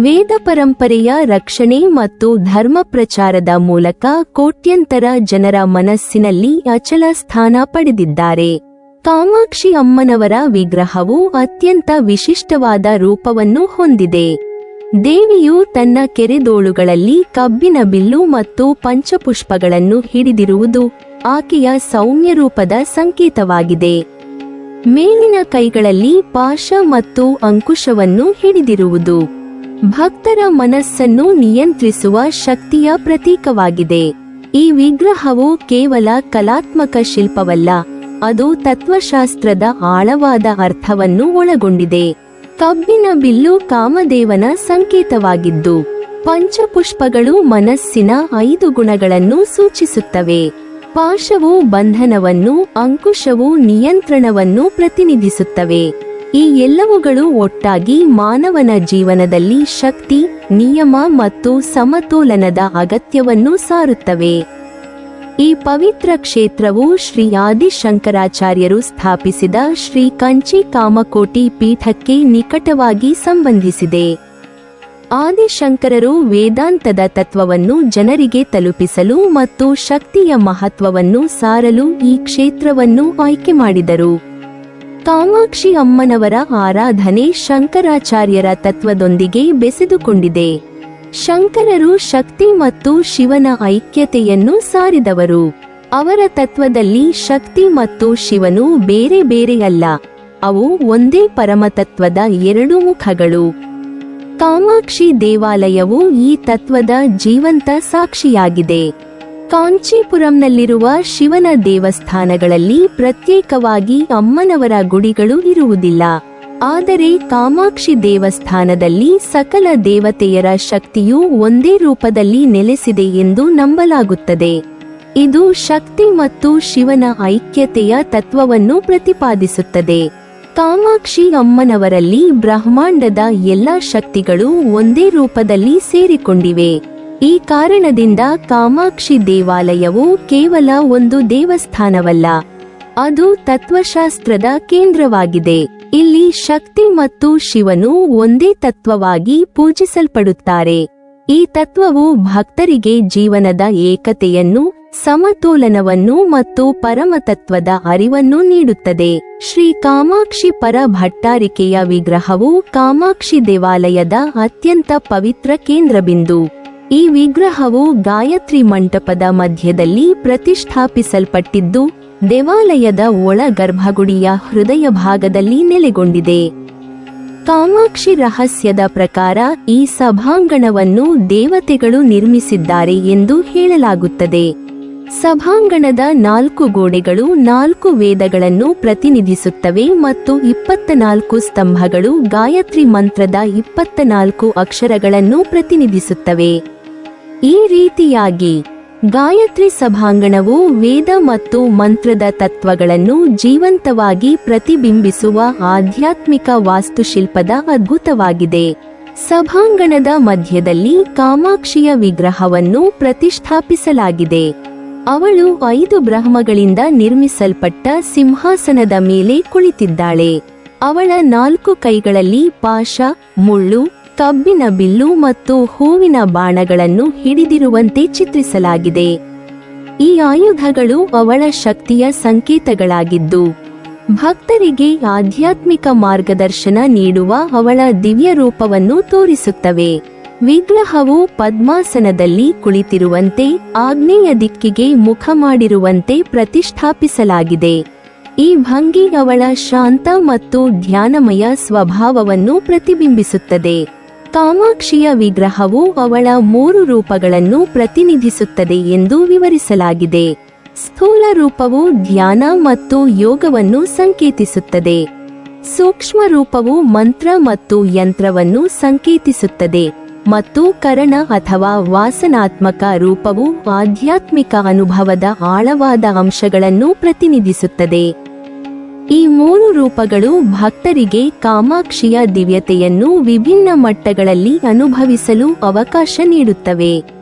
ವೇದ ಪರಂಪರೆಯ ರಕ್ಷಣೆ ಮತ್ತು ಧರ್ಮ ಪ್ರಚಾರದ ಮೂಲಕ ಕೋಟ್ಯಂತರ ಜನರ ಮನಸ್ಸಿನಲ್ಲಿ ಅಚಲ ಸ್ಥಾನ ಪಡೆದಿದ್ದಾರೆ. ಕಾಮಾಕ್ಷಿ ಅಮ್ಮನವರ ವಿಗ್ರಹವು ಅತ್ಯಂತ ವಿಶಿಷ್ಟವಾದ ರೂಪವನ್ನು ಹೊಂದಿದೆ. ದೇವಿಯು ತನ್ನ ಕೆರೆದೋಳುಗಳಲ್ಲಿ ಕಬ್ಬಿನ ಬಿಲ್ಲು ಮತ್ತು ಪಂಚಪುಷ್ಪಗಳನ್ನು ಹಿಡಿದಿರುವುದು ಆಕೆಯ ಸೌಮ್ಯ ರೂಪದ ಸಂಕೇತವಾಗಿದೆ. ಮೇಲಿನ ಕೈಗಳಲ್ಲಿ ಪಾಶ ಮತ್ತು ಅಂಕುಶವನ್ನು ಹಿಡಿದಿರುವುದು ಭಕ್ತರ ಮನಸ್ಸನ್ನು ನಿಯಂತ್ರಿಸುವ ಶಕ್ತಿಯ ಪ್ರತೀಕವಾಗಿದೆ. ಈ ವಿಗ್ರಹವು ಕೇವಲ ಕಲಾತ್ಮಕ ಶಿಲ್ಪವಲ್ಲ, ಅದು ತತ್ವಶಾಸ್ತ್ರದ ಆಳವಾದ ಅರ್ಥವನ್ನು ಒಳಗೊಂಡಿದೆ. ಕಬ್ಬಿನ ಬಿಲ್ಲು ಕಾಮದೇವನ ಸಂಕೇತವಾಗಿದ್ದು, ಪಂಚಪುಷ್ಪಗಳು ಮನಸ್ಸಿನ 5 ಗುಣಗಳನ್ನು ಸೂಚಿಸುತ್ತವೆ. ಪಾಶವು ಬಂಧನವನ್ನು, ಅಂಕುಶವು ನಿಯಂತ್ರಣವನ್ನು ಪ್ರತಿನಿಧಿಸುತ್ತವೆ. ಈ ಎಲ್ಲವುಗಳು ಒಟ್ಟಾಗಿ ಮಾನವನ ಜೀವನದಲ್ಲಿ ಶಕ್ತಿ, ನಿಯಮ ಮತ್ತು ಸಮತೋಲನದ ಅಗತ್ಯವನ್ನು ಸಾರುತ್ತವೆ. ಈ ಪವಿತ್ರ ಕ್ಷೇತ್ರವು ಶ್ರೀ ಆದಿಶಂಕರಾಚಾರ್ಯರು ಸ್ಥಾಪಿಸಿದ ಶ್ರೀ ಕಂಚಿ ಕಾಮಕೋಟಿ ಪೀಠಕ್ಕೆ ನಿಕಟವಾಗಿ ಸಂಬಂಧಿಸಿದೆ. ಆದಿಶಂಕರರು ವೇದಾಂತದ ತತ್ವವನ್ನು ಜನರಿಗೆ ತಲುಪಿಸಲು ಮತ್ತು ಶಕ್ತಿಯ ಮಹತ್ವವನ್ನು ಸಾರಲು ಈ ಕ್ಷೇತ್ರವನ್ನು ಆಯ್ಕೆ ಮಾಡಿದರು. ಕಾಮಾಕ್ಷಿ ಅಮ್ಮನವರ ಆರಾಧನೆ ಶಂಕರಾಚಾರ್ಯರ ತತ್ವದೊಂದಿಗೆ ಬೆಸೆದುಕೊಂಡಿದೆ. ಶಂಕರರು ಶಕ್ತಿ ಮತ್ತು ಶಿವನ ಐಕ್ಯತೆಯನ್ನು ಸಾರಿದವರು. ಅವರ ತತ್ವದಲ್ಲಿ ಶಕ್ತಿ ಮತ್ತು ಶಿವನು ಬೇರೆ ಬೇರೆಯಲ್ಲ, ಅವು ಒಂದೇ ಪರಮತತ್ವದ 2 ಮುಖಗಳು. ಕಾಮಾಕ್ಷಿ ದೇವಾಲಯವು ಈ ತತ್ವದ ಜೀವಂತ ಸಾಕ್ಷಿಯಾಗಿದೆ. ಕಾಂಚೀಪುರಂನಲ್ಲಿರುವ ಶಿವನ ದೇವಸ್ಥಾನಗಳಲ್ಲಿ ಪ್ರತ್ಯೇಕವಾಗಿ ಅಮ್ಮನವರ ಗುಡಿಗಳು ಇರುವುದಿಲ್ಲ. ಆದರೆ ಕಾಮಾಕ್ಷಿ ದೇವಸ್ಥಾನದಲ್ಲಿ ಸಕಲ ದೇವತೆಯರ ಶಕ್ತಿಯು ಒಂದೇ ರೂಪದಲ್ಲಿ ನೆಲೆಸಿದೆ ಎಂದು ನಂಬಲಾಗುತ್ತದೆ. ಇದು ಶಕ್ತಿ ಮತ್ತು ಶಿವನ ಐಕ್ಯತೆಯ ತತ್ವವನ್ನು ಪ್ರತಿಪಾದಿಸುತ್ತದೆ. ಕಾಮಾಕ್ಷಿ ಅಮ್ಮನವರಲ್ಲಿ ಬ್ರಹ್ಮಾಂಡದ ಎಲ್ಲಾ ಶಕ್ತಿಗಳು ಒಂದೇ ರೂಪದಲ್ಲಿ ಸೇರಿಕೊಂಡಿವೆ. ಈ ಕಾರಣದಿಂದ ಕಾಮಾಕ್ಷಿ ದೇವಾಲಯವು ಕೇವಲ ಒಂದು ದೇವಸ್ಥಾನವಲ್ಲ, ಅದು ತತ್ವಶಾಸ್ತ್ರದ ಕೇಂದ್ರವಾಗಿದೆ. ಇಲ್ಲಿ ಶಕ್ತಿ ಮತ್ತು ಶಿವನು ಒಂದೇ ತತ್ವವಾಗಿ ಪೂಜಿಸಲ್ಪಡುತ್ತಾರೆ. ಈ ತತ್ವವು ಭಕ್ತರಿಗೆ ಜೀವನದ ಏಕತೆಯನ್ನು, ಸಮತೋಲನವನ್ನು ಮತ್ತು ಪರಮತತ್ವದ ಅರಿವನ್ನು ನೀಡುತ್ತದೆ. ಶ್ರೀ ಕಾಮಾಕ್ಷಿ ಪರ ಭಟ್ಟಾರಿಕೆಯ ವಿಗ್ರಹವು ಕಾಮಾಕ್ಷಿ ದೇವಾಲಯದ ಅತ್ಯಂತ ಪವಿತ್ರ ಕೇಂದ್ರಬಿಂದು. ಈ ವಿಗ್ರಹವು ಗಾಯತ್ರಿ ಮಂಟಪದ ಮಧ್ಯದಲ್ಲಿ ಪ್ರತಿಷ್ಠಾಪಿಸಲ್ಪಟ್ಟಿದ್ದು, ದೇವಾಲಯದ ಒಳ ಗರ್ಭಗುಡಿಯ ಹೃದಯ ಭಾಗದಲ್ಲಿ ನೆಲೆಗೊಂಡಿದೆ. ಕಾಮಾಕ್ಷಿ ರಹಸ್ಯದ ಪ್ರಕಾರ ಈ ಸಭಾಂಗಣವನ್ನು ದೇವತೆಗಳು ನಿರ್ಮಿಸಿದ್ದಾರೆ ಎಂದು ಹೇಳಲಾಗುತ್ತದೆ. ಸಭಾಂಗಣದ 4 ಗೋಡೆಗಳು 4 ವೇದಗಳನ್ನು ಪ್ರತಿನಿಧಿಸುತ್ತವೆ ಮತ್ತು 24 ಸ್ತಂಭಗಳು ಗಾಯತ್ರಿ ಮಂತ್ರದ 24 ಅಕ್ಷರಗಳನ್ನು ಪ್ರತಿನಿಧಿಸುತ್ತವೆ. ಈ ರೀತಿಯಾಗಿ ಗಾಯತ್ರಿ ಸಭಾಂಗಣವು ವೇದ ಮತ್ತು ಮಂತ್ರದ ತತ್ವಗಳನ್ನು ಜೀವಂತವಾಗಿ ಪ್ರತಿಬಿಂಬಿಸುವ ಆಧ್ಯಾತ್ಮಿಕ ವಾಸ್ತುಶಿಲ್ಪದ ಅದ್ಭುತವಾಗಿದೆ. ಸಭಾಂಗಣದ ಮಧ್ಯದಲ್ಲಿ ಕಾಮಾಕ್ಷಿಯ ವಿಗ್ರಹವನ್ನು ಪ್ರತಿಷ್ಠಾಪಿಸಲಾಗಿದೆ. ಅವಳು 5 ಬ್ರಹ್ಮಗಳಿಂದ ನಿರ್ಮಿಸಲ್ಪಟ್ಟ ಸಿಂಹಾಸನದ ಮೇಲೆ ಕುಳಿತಿದ್ದಾಳೆ. ಅವಳ 4 ಕೈಗಳಲ್ಲಿ ಪಾಶ, ಮುಳ್ಳು, ಕಬ್ಬಿನ ಬಿಲ್ಲು ಮತ್ತು ಹೂವಿನ ಬಾಣಗಳನ್ನು ಹಿಡಿದಿರುವಂತೆ ಚಿತ್ರಿಸಲಾಗಿದೆ. ಈ ಆಯುಧಗಳು ಅವಳ ಶಕ್ತಿಯ ಸಂಕೇತಗಳಾಗಿದ್ದು, ಭಕ್ತರಿಗೆ ಆಧ್ಯಾತ್ಮಿಕ ಮಾರ್ಗದರ್ಶನ ನೀಡುವ ಅವಳ ದಿವ್ಯ ರೂಪವನ್ನು ತೋರಿಸುತ್ತವೆ. ವಿಗ್ರಹವು ಪದ್ಮಾಸನದಲ್ಲಿ ಕುಳಿತಿರುವಂತೆ ಆಗ್ನೇಯ ದಿಕ್ಕಿಗೆ ಮುಖ ಮಾಡಿರುವಂತೆ ಪ್ರತಿಷ್ಠಾಪಿಸಲಾಗಿದೆ. ಈ ಭಂಗಿ ಅವಳ ಶಾಂತ ಮತ್ತು ಧ್ಯಾನಮಯ ಸ್ವಭಾವವನ್ನು ಪ್ರತಿಬಿಂಬಿಸುತ್ತದೆ. ಕಾಮಾಕ್ಷಿಯ ವಿಗ್ರಹವು ಅವಳ 3 ರೂಪಗಳನ್ನು ಪ್ರತಿನಿಧಿಸುತ್ತದೆ ಎಂದು ವಿವರಿಸಲಾಗಿದೆ. ಸ್ಥೂಲ ರೂಪವು ಧ್ಯಾನ ಮತ್ತು ಯೋಗವನ್ನು ಸಂಕೇತಿಸುತ್ತದೆ. ಸೂಕ್ಷ್ಮ ರೂಪವು ಮಂತ್ರ ಮತ್ತು ಯಂತ್ರವನ್ನು ಸಂಕೇತಿಸುತ್ತದೆ ಮತ್ತು ಕರಣ ಅಥವಾ ವಾಸನಾತ್ಮಕ ರೂಪವು ಆಧ್ಯಾತ್ಮಿಕ ಅನುಭವದ ಆಳವಾದ ಅಂಶಗಳನ್ನು ಪ್ರತಿನಿಧಿಸುತ್ತದೆ. ಈ 3 ರೂಪಗಳು ಭಕ್ತರಿಗೆ ಕಾಮಾಕ್ಷಿಯ ದಿವ್ಯತೆಯನ್ನು ವಿಭಿನ್ನ ಮಟ್ಟಗಳಲ್ಲಿ ಅನುಭವಿಸಲು ಅವಕಾಶ ನೀಡುತ್ತವೆ.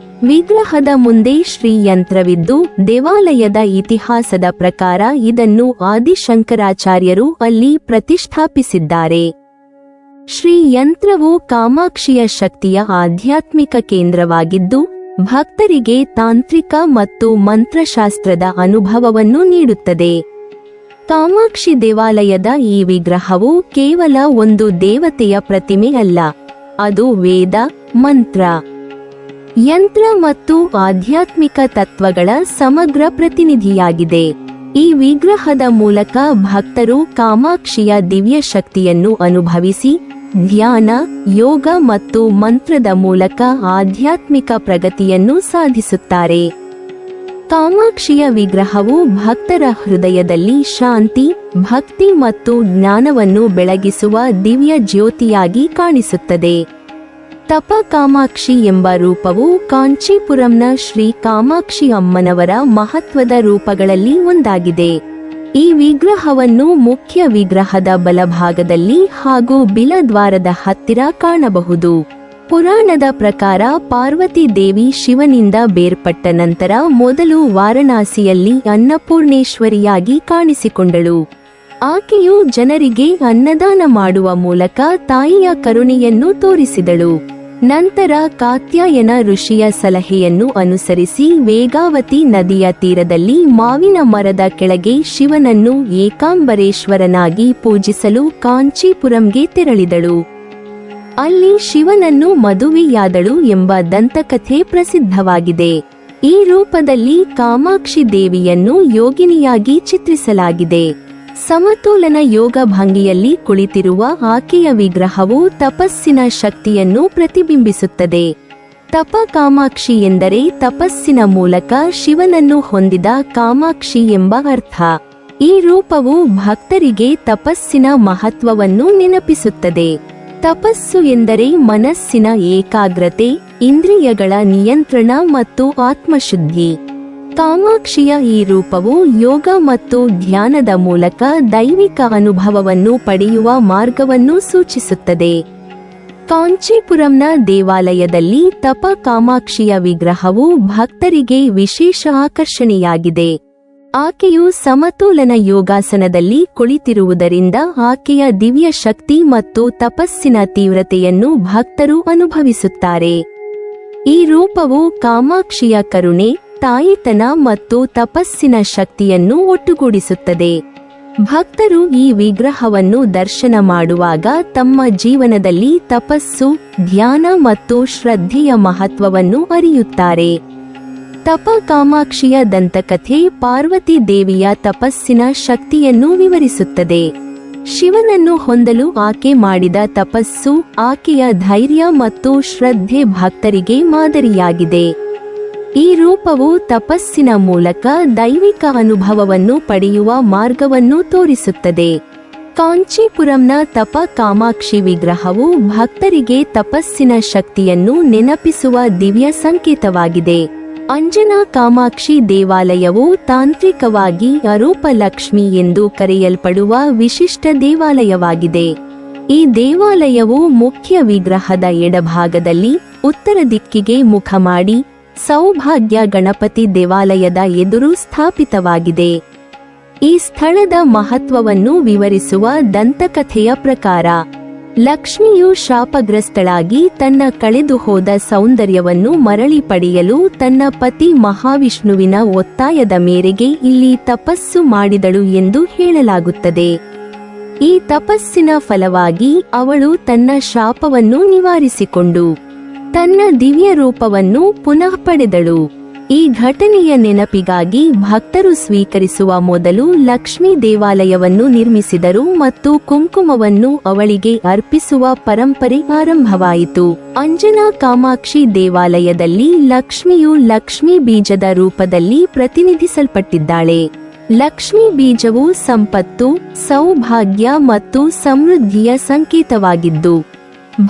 ವಿಗ್ರಹದ ಮುಂದೆ ಶ್ರೀ ಯಂತ್ರವಿದ್ದು, ದೇವಾಲಯದ ಇತಿಹಾಸದ ಪ್ರಕಾರ ಇದನ್ನು ಆದಿಶಂಕರಾಚಾರ್ಯರು ಅಲ್ಲಿ ಪ್ರತಿಷ್ಠಾಪಿಸಿದ್ದಾರೆ. ಶ್ರೀ ಯಂತ್ರವು ಕಾಮಾಕ್ಷಿಯ ಶಕ್ತಿಯ ಆಧ್ಯಾತ್ಮಿಕ ಕೇಂದ್ರವಾಗಿದ್ದು, ಭಕ್ತರಿಗೆ ತಾಂತ್ರಿಕ ಮತ್ತು ಮಂತ್ರಶಾಸ್ತ್ರದ ಅನುಭವವನ್ನು ನೀಡುತ್ತದೆ. ಕಾಮಾಕ್ಷಿ ದೇವಾಲಯದ ಈ ವಿಗ್ರಹವು ಕೇವಲ ಒಂದು ದೇವತೆಯ ಪ್ರತಿಮೆ ಅಲ್ಲ, ಅದು ವೇದ, ಮಂತ್ರ, ಯಂತ್ರ ಮತ್ತು ಆಧ್ಯಾತ್ಮಿಕ ತತ್ವಗಳ ಸಮಗ್ರ ಪ್ರತಿನಿಧಿಯಾಗಿದೆ. ಈ ವಿಗ್ರಹದ ಮೂಲಕ ಭಕ್ತರು ಕಾಮಾಕ್ಷಿಯ ದಿವ್ಯ ಶಕ್ತಿಯನ್ನು ಅನುಭವಿಸಿ ಧ್ಯಾನ, ಯೋಗ ಮತ್ತು ಮಂತ್ರದ ಮೂಲಕ ಆಧ್ಯಾತ್ಮಿಕ ಪ್ರಗತಿಯನ್ನು ಸಾಧಿಸುತ್ತಾರೆ. ಕಾಮಾಕ್ಷಿಯ ವಿಗ್ರಹವು ಭಕ್ತರ ಹೃದಯದಲ್ಲಿ ಶಾಂತಿ, ಭಕ್ತಿ ಮತ್ತು ಜ್ಞಾನವನ್ನು ಬೆಳಗಿಸುವ ದಿವ್ಯ ಜ್ಯೋತಿಯಾಗಿ ಕಾಣಿಸುತ್ತದೆ. ತಪ ಕಾಮಾಕ್ಷಿ ಎಂಬ ರೂಪವು ಕಾಂಚೀಪುರಂನ ಶ್ರೀ ಕಾಮಾಕ್ಷಿ ಅಮ್ಮನವರ ಮಹತ್ವದ ರೂಪಗಳಲ್ಲಿ ಒಂದಾಗಿದೆ. ಈ ವಿಗ್ರಹವನ್ನು ಮುಖ್ಯ ವಿಗ್ರಹದ ಬಲಭಾಗದಲ್ಲಿ ಹಾಗೂ ಬಿಲದ್ವಾರದ ಹತ್ತಿರ ಕಾಣಬಹುದು. ಪುರಾಣದ ಪ್ರಕಾರ ಪಾರ್ವತಿ ದೇವಿ ಶಿವನಿಂದ ಬೇರ್ಪಟ್ಟ ನಂತರ ಮೊದಲು ವಾರಣಾಸಿಯಲ್ಲಿ ಅನ್ನಪೂರ್ಣೇಶ್ವರಿಯಾಗಿ ಕಾಣಿಸಿಕೊಂಡಳು. ಆಕೆಯು ಜನರಿಗೆ ಅನ್ನದಾನ ಮಾಡುವ ಮೂಲಕ ತಾಯಿಯ ಕರುಣೆಯನ್ನು ತೋರಿಸಿದಳು. ನಂತರ ಕಾತ್ಯಾಯನ ಋಷಿಯ ಸಲಹೆಯನ್ನು ಅನುಸರಿಸಿ ವೇಗಾವತಿ ನದಿಯ ತೀರದಲ್ಲಿ ಮಾವಿನ ಮರದ ಕೆಳಗೆ ಶಿವನನ್ನು ಏಕಾಂಬರೇಶ್ವರನಾಗಿ ಪೂಜಿಸಲು ಕಾಂಚೀಪುರಂಗೆ ತೆರಳಿದಳು. ಅಲ್ಲಿ ಶಿವನನ್ನು ಮದುವೆಯಾದಳು ಎಂಬ ದಂತಕಥೆ ಪ್ರಸಿದ್ಧವಾಗಿದೆ. ಈ ರೂಪದಲ್ಲಿ ಕಾಮಾಕ್ಷಿ ದೇವಿಯನ್ನು ಯೋಗಿನಿಯಾಗಿ ಚಿತ್ರಿಸಲಾಗಿದೆ. ಸಮತೋಲನ ಯೋಗ ಭಂಗಿಯಲ್ಲಿ ಕುಳಿತಿರುವ ಆಕೆಯ ವಿಗ್ರಹವು ತಪಸ್ಸಿನ ಶಕ್ತಿಯನ್ನು ಪ್ರತಿಬಿಂಬಿಸುತ್ತದೆ. ತಪ ಕಾಮಾಕ್ಷಿ ಎಂದರೆ ತಪಸ್ಸಿನ ಮೂಲಕ ಶಿವನನ್ನು ಹೊಂದಿದ ಕಾಮಾಕ್ಷಿ ಎಂಬ ಅರ್ಥ. ಈ ರೂಪವು ಭಕ್ತರಿಗೆ ತಪಸ್ಸಿನ ಮಹತ್ವವನ್ನು ನೆನಪಿಸುತ್ತದೆ. ತಪಸ್ಸು ಎಂದರೆ ಮನಸ್ಸಿನ ಏಕಾಗ್ರತೆ, ಇಂದ್ರಿಯಗಳ ನಿಯಂತ್ರಣ ಮತ್ತು ಆತ್ಮಶುದ್ಧಿ. ಕಾಮಾಕ್ಷಿಯ ಈ ರೂಪವು ಯೋಗ ಮತ್ತು ಧ್ಯಾನದ ಮೂಲಕ ದೈವಿಕ ಅನುಭವವನ್ನು ಪಡೆಯುವ ಮಾರ್ಗವನ್ನು ಸೂಚಿಸುತ್ತದೆ. ಕಾಂಚೀಪುರಂನ ದೇವಾಲಯದಲ್ಲಿ ತಪ ಕಾಮಾಕ್ಷಿಯ ವಿಗ್ರಹವು ಭಕ್ತರಿಗೆ ವಿಶೇಷ ಆಕರ್ಷಣೆಯಾಗಿದೆ. ಆಕೆಯು ಸಮತೋಲನ ಯೋಗಾಸನದಲ್ಲಿ ಕುಳಿತಿರುವುದರಿಂದ ಆಕೆಯ ದಿವ್ಯ ಶಕ್ತಿ ಮತ್ತು ತಪಸ್ಸಿನ ತೀವ್ರತೆಯನ್ನು ಭಕ್ತರು ಅನುಭವಿಸುತ್ತಾರೆ. ಈ ರೂಪವು ಕಾಮಾಕ್ಷಿಯ ಕರುಣೆ, ತಾಯಿತನ ಮತ್ತು ತಪಸ್ಸಿನ ಶಕ್ತಿಯನ್ನು ಒಟ್ಟುಗೂಡಿಸುತ್ತದೆ. ಭಕ್ತರು ಈ ವಿಗ್ರಹವನ್ನು ದರ್ಶನ ಮಾಡುವಾಗ ತಮ್ಮ ಜೀವನದಲ್ಲಿ ತಪಸ್ಸು, ಧ್ಯಾನ ಮತ್ತು ಶ್ರದ್ಧೆಯ ಮಹತ್ವವನ್ನು ಅರಿಯುತ್ತಾರೆ. ತಪ ಕಾಮಾಕ್ಷಿಯ ದಂತಕಥೆ ಪಾರ್ವತಿ ದೇವಿಯ ತಪಸ್ಸಿನ ಶಕ್ತಿಯನ್ನು ವಿವರಿಸುತ್ತದೆ. ಶಿವನನ್ನು ಹೊಂದಲು ಆಕೆ ಮಾಡಿದ ತಪಸ್ಸು, ಆಕೆಯ ಧೈರ್ಯ ಮತ್ತು ಶ್ರದ್ಧೆ ಭಕ್ತರಿಗೆ ಮಾದರಿಯಾಗಿದೆ. ಈ ರೂಪವು ತಪಸ್ಸಿನ ಮೂಲಕ ದೈವಿಕ ಅನುಭವವನ್ನು ಪಡೆಯುವ ಮಾರ್ಗವನ್ನು ತೋರಿಸುತ್ತದೆ. ಕಾಂಚೀಪುರಂನ ತಪ ಕಾಮಾಕ್ಷಿ ವಿಗ್ರಹವು ಭಕ್ತರಿಗೆ ತಪಸ್ಸಿನ ಶಕ್ತಿಯನ್ನು ನೆನಪಿಸುವ ದಿವ್ಯ ಸಂಕೇತವಾಗಿದೆ. ಅಂಜನಾ ಕಾಮಾಕ್ಷಿ ದೇವಾಲಯವು ತಾಂತ್ರಿಕವಾಗಿ ಅರೂಪ ಲಕ್ಷ್ಮಿ ಎಂದು ಕರೆಯಲ್ಪಡುವ ವಿಶಿಷ್ಟ ದೇವಾಲಯವಾಗಿದೆ. ಈ ದೇವಾಲಯವು ಮುಖ್ಯ ವಿಗ್ರಹದ ಎಡಭಾಗದಲ್ಲಿ ಉತ್ತರ ದಿಕ್ಕಿಗೆ ಮುಖ ಮಾಡಿ ಸೌಭಾಗ್ಯ ಗಣಪತಿ ದೇವಾಲಯದ ಎದುರು ಸ್ಥಾಪಿತವಾಗಿದೆ. ಈ ಸ್ಥಳದ ಮಹತ್ವವನ್ನು ವಿವರಿಸುವ ದಂತಕಥೆಯ ಪ್ರಕಾರ, ಲಕ್ಷ್ಮಿಯು ಶಾಪಗ್ರಸ್ತಳಾಗಿ ತನ್ನ ಕಳೆದು ಹೋದ ಸೌಂದರ್ಯವನ್ನು ಮರಳಿ ಪಡೆಯಲು ತನ್ನ ಪತಿ ಮಹಾವಿಷ್ಣುವಿನ ಒತ್ತಾಯದ ಮೇರೆಗೆ ಇಲ್ಲಿ ತಪಸ್ಸು ಮಾಡಿದಳು ಎಂದು ಹೇಳಲಾಗುತ್ತದೆ. ಈ ತಪಸ್ಸಿನ ಫಲವಾಗಿ ಅವಳು ತನ್ನ ಶಾಪವನ್ನು ನಿವಾರಿಸಿಕೊಂಡು ತನ್ನ ದಿವ್ಯ ರೂಪವನ್ನು ಪುನಃ ಪಡೆದಳು. ಈ ಘಟನೆಯ ನೆನಪಿಗಾಗಿ ಭಕ್ತರು ಸ್ವೀಕರಿಸುವ ಮೊದಲು ಲಕ್ಷ್ಮೀ ದೇವಾಲಯವನ್ನು ನಿರ್ಮಿಸಿದರು ಮತ್ತು ಕುಂಕುಮವನ್ನು ಅವಳಿಗೆ ಅರ್ಪಿಸುವ ಪರಂಪರೆ ಆರಂಭವಾಯಿತು. ಅಂಜನಾ ಕಾಮಾಕ್ಷಿ ದೇವಾಲಯದಲ್ಲಿ ಲಕ್ಷ್ಮಿಯು ಲಕ್ಷ್ಮೀ ಬೀಜದ ರೂಪದಲ್ಲಿ ಪ್ರತಿನಿಧಿಸಲ್ಪಟ್ಟಿದ್ದಾಳೆ. ಲಕ್ಷ್ಮೀ ಬೀಜವು ಸಂಪತ್ತು, ಸೌಭಾಗ್ಯ ಮತ್ತು ಸಮೃದ್ಧಿಯ ಸಂಕೇತವಾಗಿದ್ದು,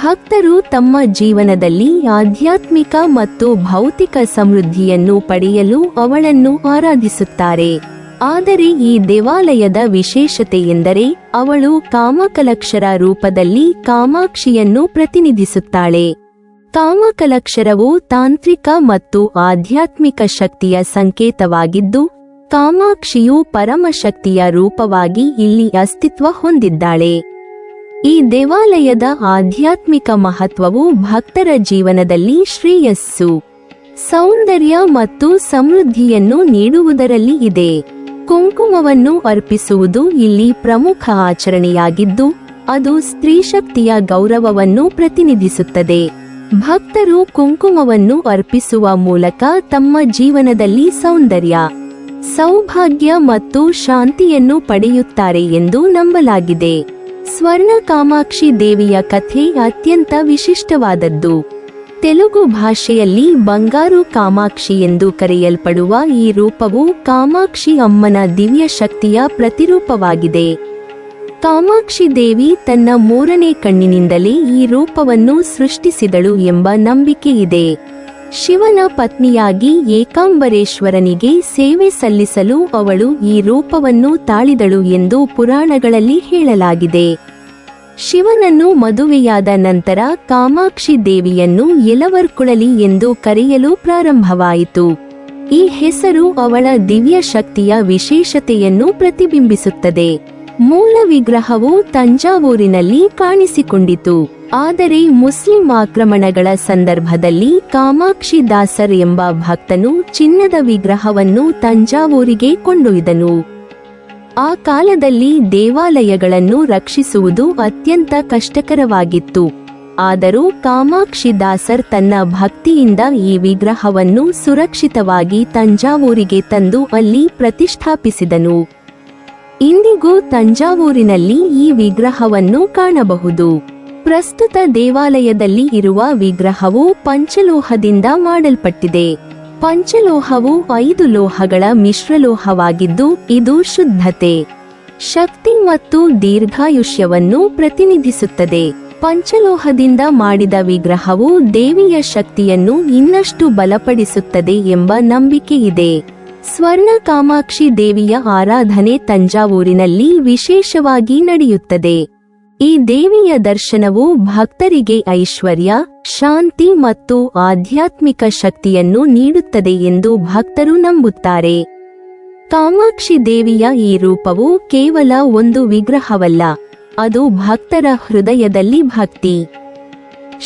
ಭಕ್ತರು ತಮ್ಮ ಜೀವನದಲ್ಲಿ ಆಧ್ಯಾತ್ಮಿಕ ಮತ್ತು ಭೌತಿಕ ಸಮೃದ್ಧಿಯನ್ನು ಪಡೆಯಲು ಅವಳನ್ನು ಆರಾಧಿಸುತ್ತಾರೆ. ಆದರೆ ಈ ದೇವಾಲಯದ ವಿಶೇಷತೆ ಎಂದರೆ ಅವಳು ಕಾಮಕಲಕ್ಷರ ರೂಪದಲ್ಲಿ ಕಾಮಾಕ್ಷಿಯನ್ನು ಪ್ರತಿನಿಧಿಸುತ್ತಾಳೆ. ಕಾಮಕಲಕ್ಷರವು ತಾಂತ್ರಿಕ ಮತ್ತು ಆಧ್ಯಾತ್ಮಿಕ ಶಕ್ತಿಯ ಸಂಕೇತವಾಗಿದ್ದು, ಕಾಮಾಕ್ಷಿಯು ಪರಮಶಕ್ತಿಯ ರೂಪವಾಗಿ ಇಲ್ಲಿ ಅಸ್ತಿತ್ವ ಹೊಂದಿದ್ದಾಳೆ. ಈ ದೇವಾಲಯದ ಆಧ್ಯಾತ್ಮಿಕ ಮಹತ್ವವು ಭಕ್ತರ ಜೀವನದಲ್ಲಿ ಶ್ರೇಯಸ್ಸು, ಸೌಂದರ್ಯ ಮತ್ತು ಸಮೃದ್ಧಿಯನ್ನು ನೀಡುವುದರಲ್ಲಿ ಇದೆ. ಕುಂಕುಮವನ್ನು ಅರ್ಪಿಸುವುದು ಇಲ್ಲಿ ಪ್ರಮುಖ ಆಚರಣೆಯಾಗಿದ್ದು, ಅದು ಸ್ತ್ರೀಶಕ್ತಿಯ ಗೌರವವನ್ನು ಪ್ರತಿನಿಧಿಸುತ್ತದೆ. ಭಕ್ತರು ಕುಂಕುಮವನ್ನು ಅರ್ಪಿಸುವ ಮೂಲಕ ತಮ್ಮ ಜೀವನದಲ್ಲಿ ಸೌಂದರ್ಯ, ಸೌಭಾಗ್ಯ ಮತ್ತು ಶಾಂತಿಯನ್ನು ಪಡೆಯುತ್ತಾರೆ ಎಂದು ನಂಬಲಾಗಿದೆ. ಸ್ವರ್ಣ ಕಾಮಾಕ್ಷಿ ದೇವಿಯ ಕಥೆ ಅತ್ಯಂತ ವಿಶಿಷ್ಟವಾದದ್ದು. ತೆಲುಗು ಭಾಷೆಯಲ್ಲಿ ಬಂಗಾರು ಕಾಮಾಕ್ಷಿ ಎಂದು ಕರೆಯಲ್ಪಡುವ ಈ ರೂಪವು ಕಾಮಾಕ್ಷಿ ಅಮ್ಮನ ದಿವ್ಯ ಶಕ್ತಿಯ ಪ್ರತಿರೂಪವಾಗಿದೆ. ಕಾಮಾಕ್ಷಿ ದೇವಿ ತನ್ನ ಮೂರನೇ ಕಣ್ಣಿನಿಂದಲೇ ಈ ರೂಪವನ್ನು ಸೃಷ್ಟಿಸಿದಳು ಎಂಬ ನಂಬಿಕೆ ಇದೆ. ಶಿವನ ಪತ್ನಿಯಾಗಿ ಏಕಾಂಬರೇಶ್ವರನಿಗೆ ಸೇವೆ ಸಲ್ಲಿಸಲು ಅವಳು ಈ ರೂಪವನ್ನು ತಾಳಿದಳು ಎಂದು ಪುರಾಣಗಳಲ್ಲಿ ಹೇಳಲಾಗಿದೆ. ಶಿವನನ್ನು ಮದುವೆಯಾದ ನಂತರ ಕಾಮಾಕ್ಷಿ ದೇವಿಯನ್ನು ಎಲವರ್ಕುಳಲಿ ಎಂದು ಕರೆಯಲು ಪ್ರಾರಂಭವಾಯಿತು. ಈ ಹೆಸರು ಅವಳ ದಿವ್ಯ ಶಕ್ತಿಯ ವಿಶೇಷತೆಯನ್ನು ಪ್ರತಿಬಿಂಬಿಸುತ್ತದೆ. ಮೂಲ ವಿಗ್ರಹವು ತಂಜಾವೂರಿನಲ್ಲಿ ಕಾಣಿಸಿಕೊಂಡಿತು. ಆದರೆ ಮುಸ್ಲಿಂ ಆಕ್ರಮಣಗಳ ಸಂದರ್ಭದಲ್ಲಿ ಕಾಮಾಕ್ಷಿ ದಾಸರ್ ಎಂಬ ಭಕ್ತನು ಚಿನ್ನದ ವಿಗ್ರಹವನ್ನು ತಂಜಾವೂರಿಗೆ ಕೊಂಡೊಯ್ದನು. ಆ ಕಾಲದಲ್ಲಿ ದೇವಾಲಯಗಳನ್ನು ರಕ್ಷಿಸುವುದು ಅತ್ಯಂತ ಕಷ್ಟಕರವಾಗಿತ್ತು. ಆದರೂ ಕಾಮಾಕ್ಷಿ ದಾಸರ್ ತನ್ನ ಭಕ್ತಿಯಿಂದ ಈ ವಿಗ್ರಹವನ್ನು ಸುರಕ್ಷಿತವಾಗಿ ತಂಜಾವೂರಿಗೆ ತಂದು ಅಲ್ಲಿ ಪ್ರತಿಷ್ಠಾಪಿಸಿದನು. ಇಂದಿಗೂ ತಂಜಾವೂರಿನಲ್ಲಿ ಈ ವಿಗ್ರಹವನ್ನು ಕಾಣಬಹುದು. ಪ್ರಸ್ತುತ ದೇವಾಲಯದಲ್ಲಿ ಇರುವ ವಿಗ್ರಹವು ಪಂಚಲೋಹದಿಂದ ಮಾಡಲ್ಪಟ್ಟಿದೆ. ಪಂಚಲೋಹವು 5 ಲೋಹಗಳ ಮಿಶ್ರಲೋಹವಾಗಿದ್ದು, ಇದು ಶುದ್ಧತೆ, ಶಕ್ತಿ ಮತ್ತು ದೀರ್ಘಾಯುಷ್ಯವನ್ನು ಪ್ರತಿನಿಧಿಸುತ್ತದೆ. ಪಂಚಲೋಹದಿಂದ ಮಾಡಿದ ವಿಗ್ರಹವು ದೇವಿಯ ಶಕ್ತಿಯನ್ನು ಇನ್ನಷ್ಟು ಬಲಪಡಿಸುತ್ತದೆ ಎಂಬ ನಂಬಿಕೆ ಇದೆ. ಸ್ವರ್ಣ ಕಾಮಾಕ್ಷಿ ದೇವಿಯ ಆರಾಧನೆ ತಂಜಾವೂರಿನಲ್ಲಿ ವಿಶೇಷವಾಗಿ ನಡೆಯುತ್ತದೆ. ಈ ದೇವಿಯ ದರ್ಶನವು ಭಕ್ತರಿಗೆ ಐಶ್ವರ್ಯ, ಶಾಂತಿ ಮತ್ತು ಆಧ್ಯಾತ್ಮಿಕ ಶಕ್ತಿಯನ್ನು ನೀಡುತ್ತದೆ ಎಂದು ಭಕ್ತರು ನಂಬುತ್ತಾರೆ. ಕಾಮಾಕ್ಷಿ ದೇವಿಯ ಈ ರೂಪವು ಕೇವಲ ಒಂದು ವಿಗ್ರಹವಲ್ಲ, ಅದು ಭಕ್ತರ ಹೃದಯದಲ್ಲಿ ಭಕ್ತಿ,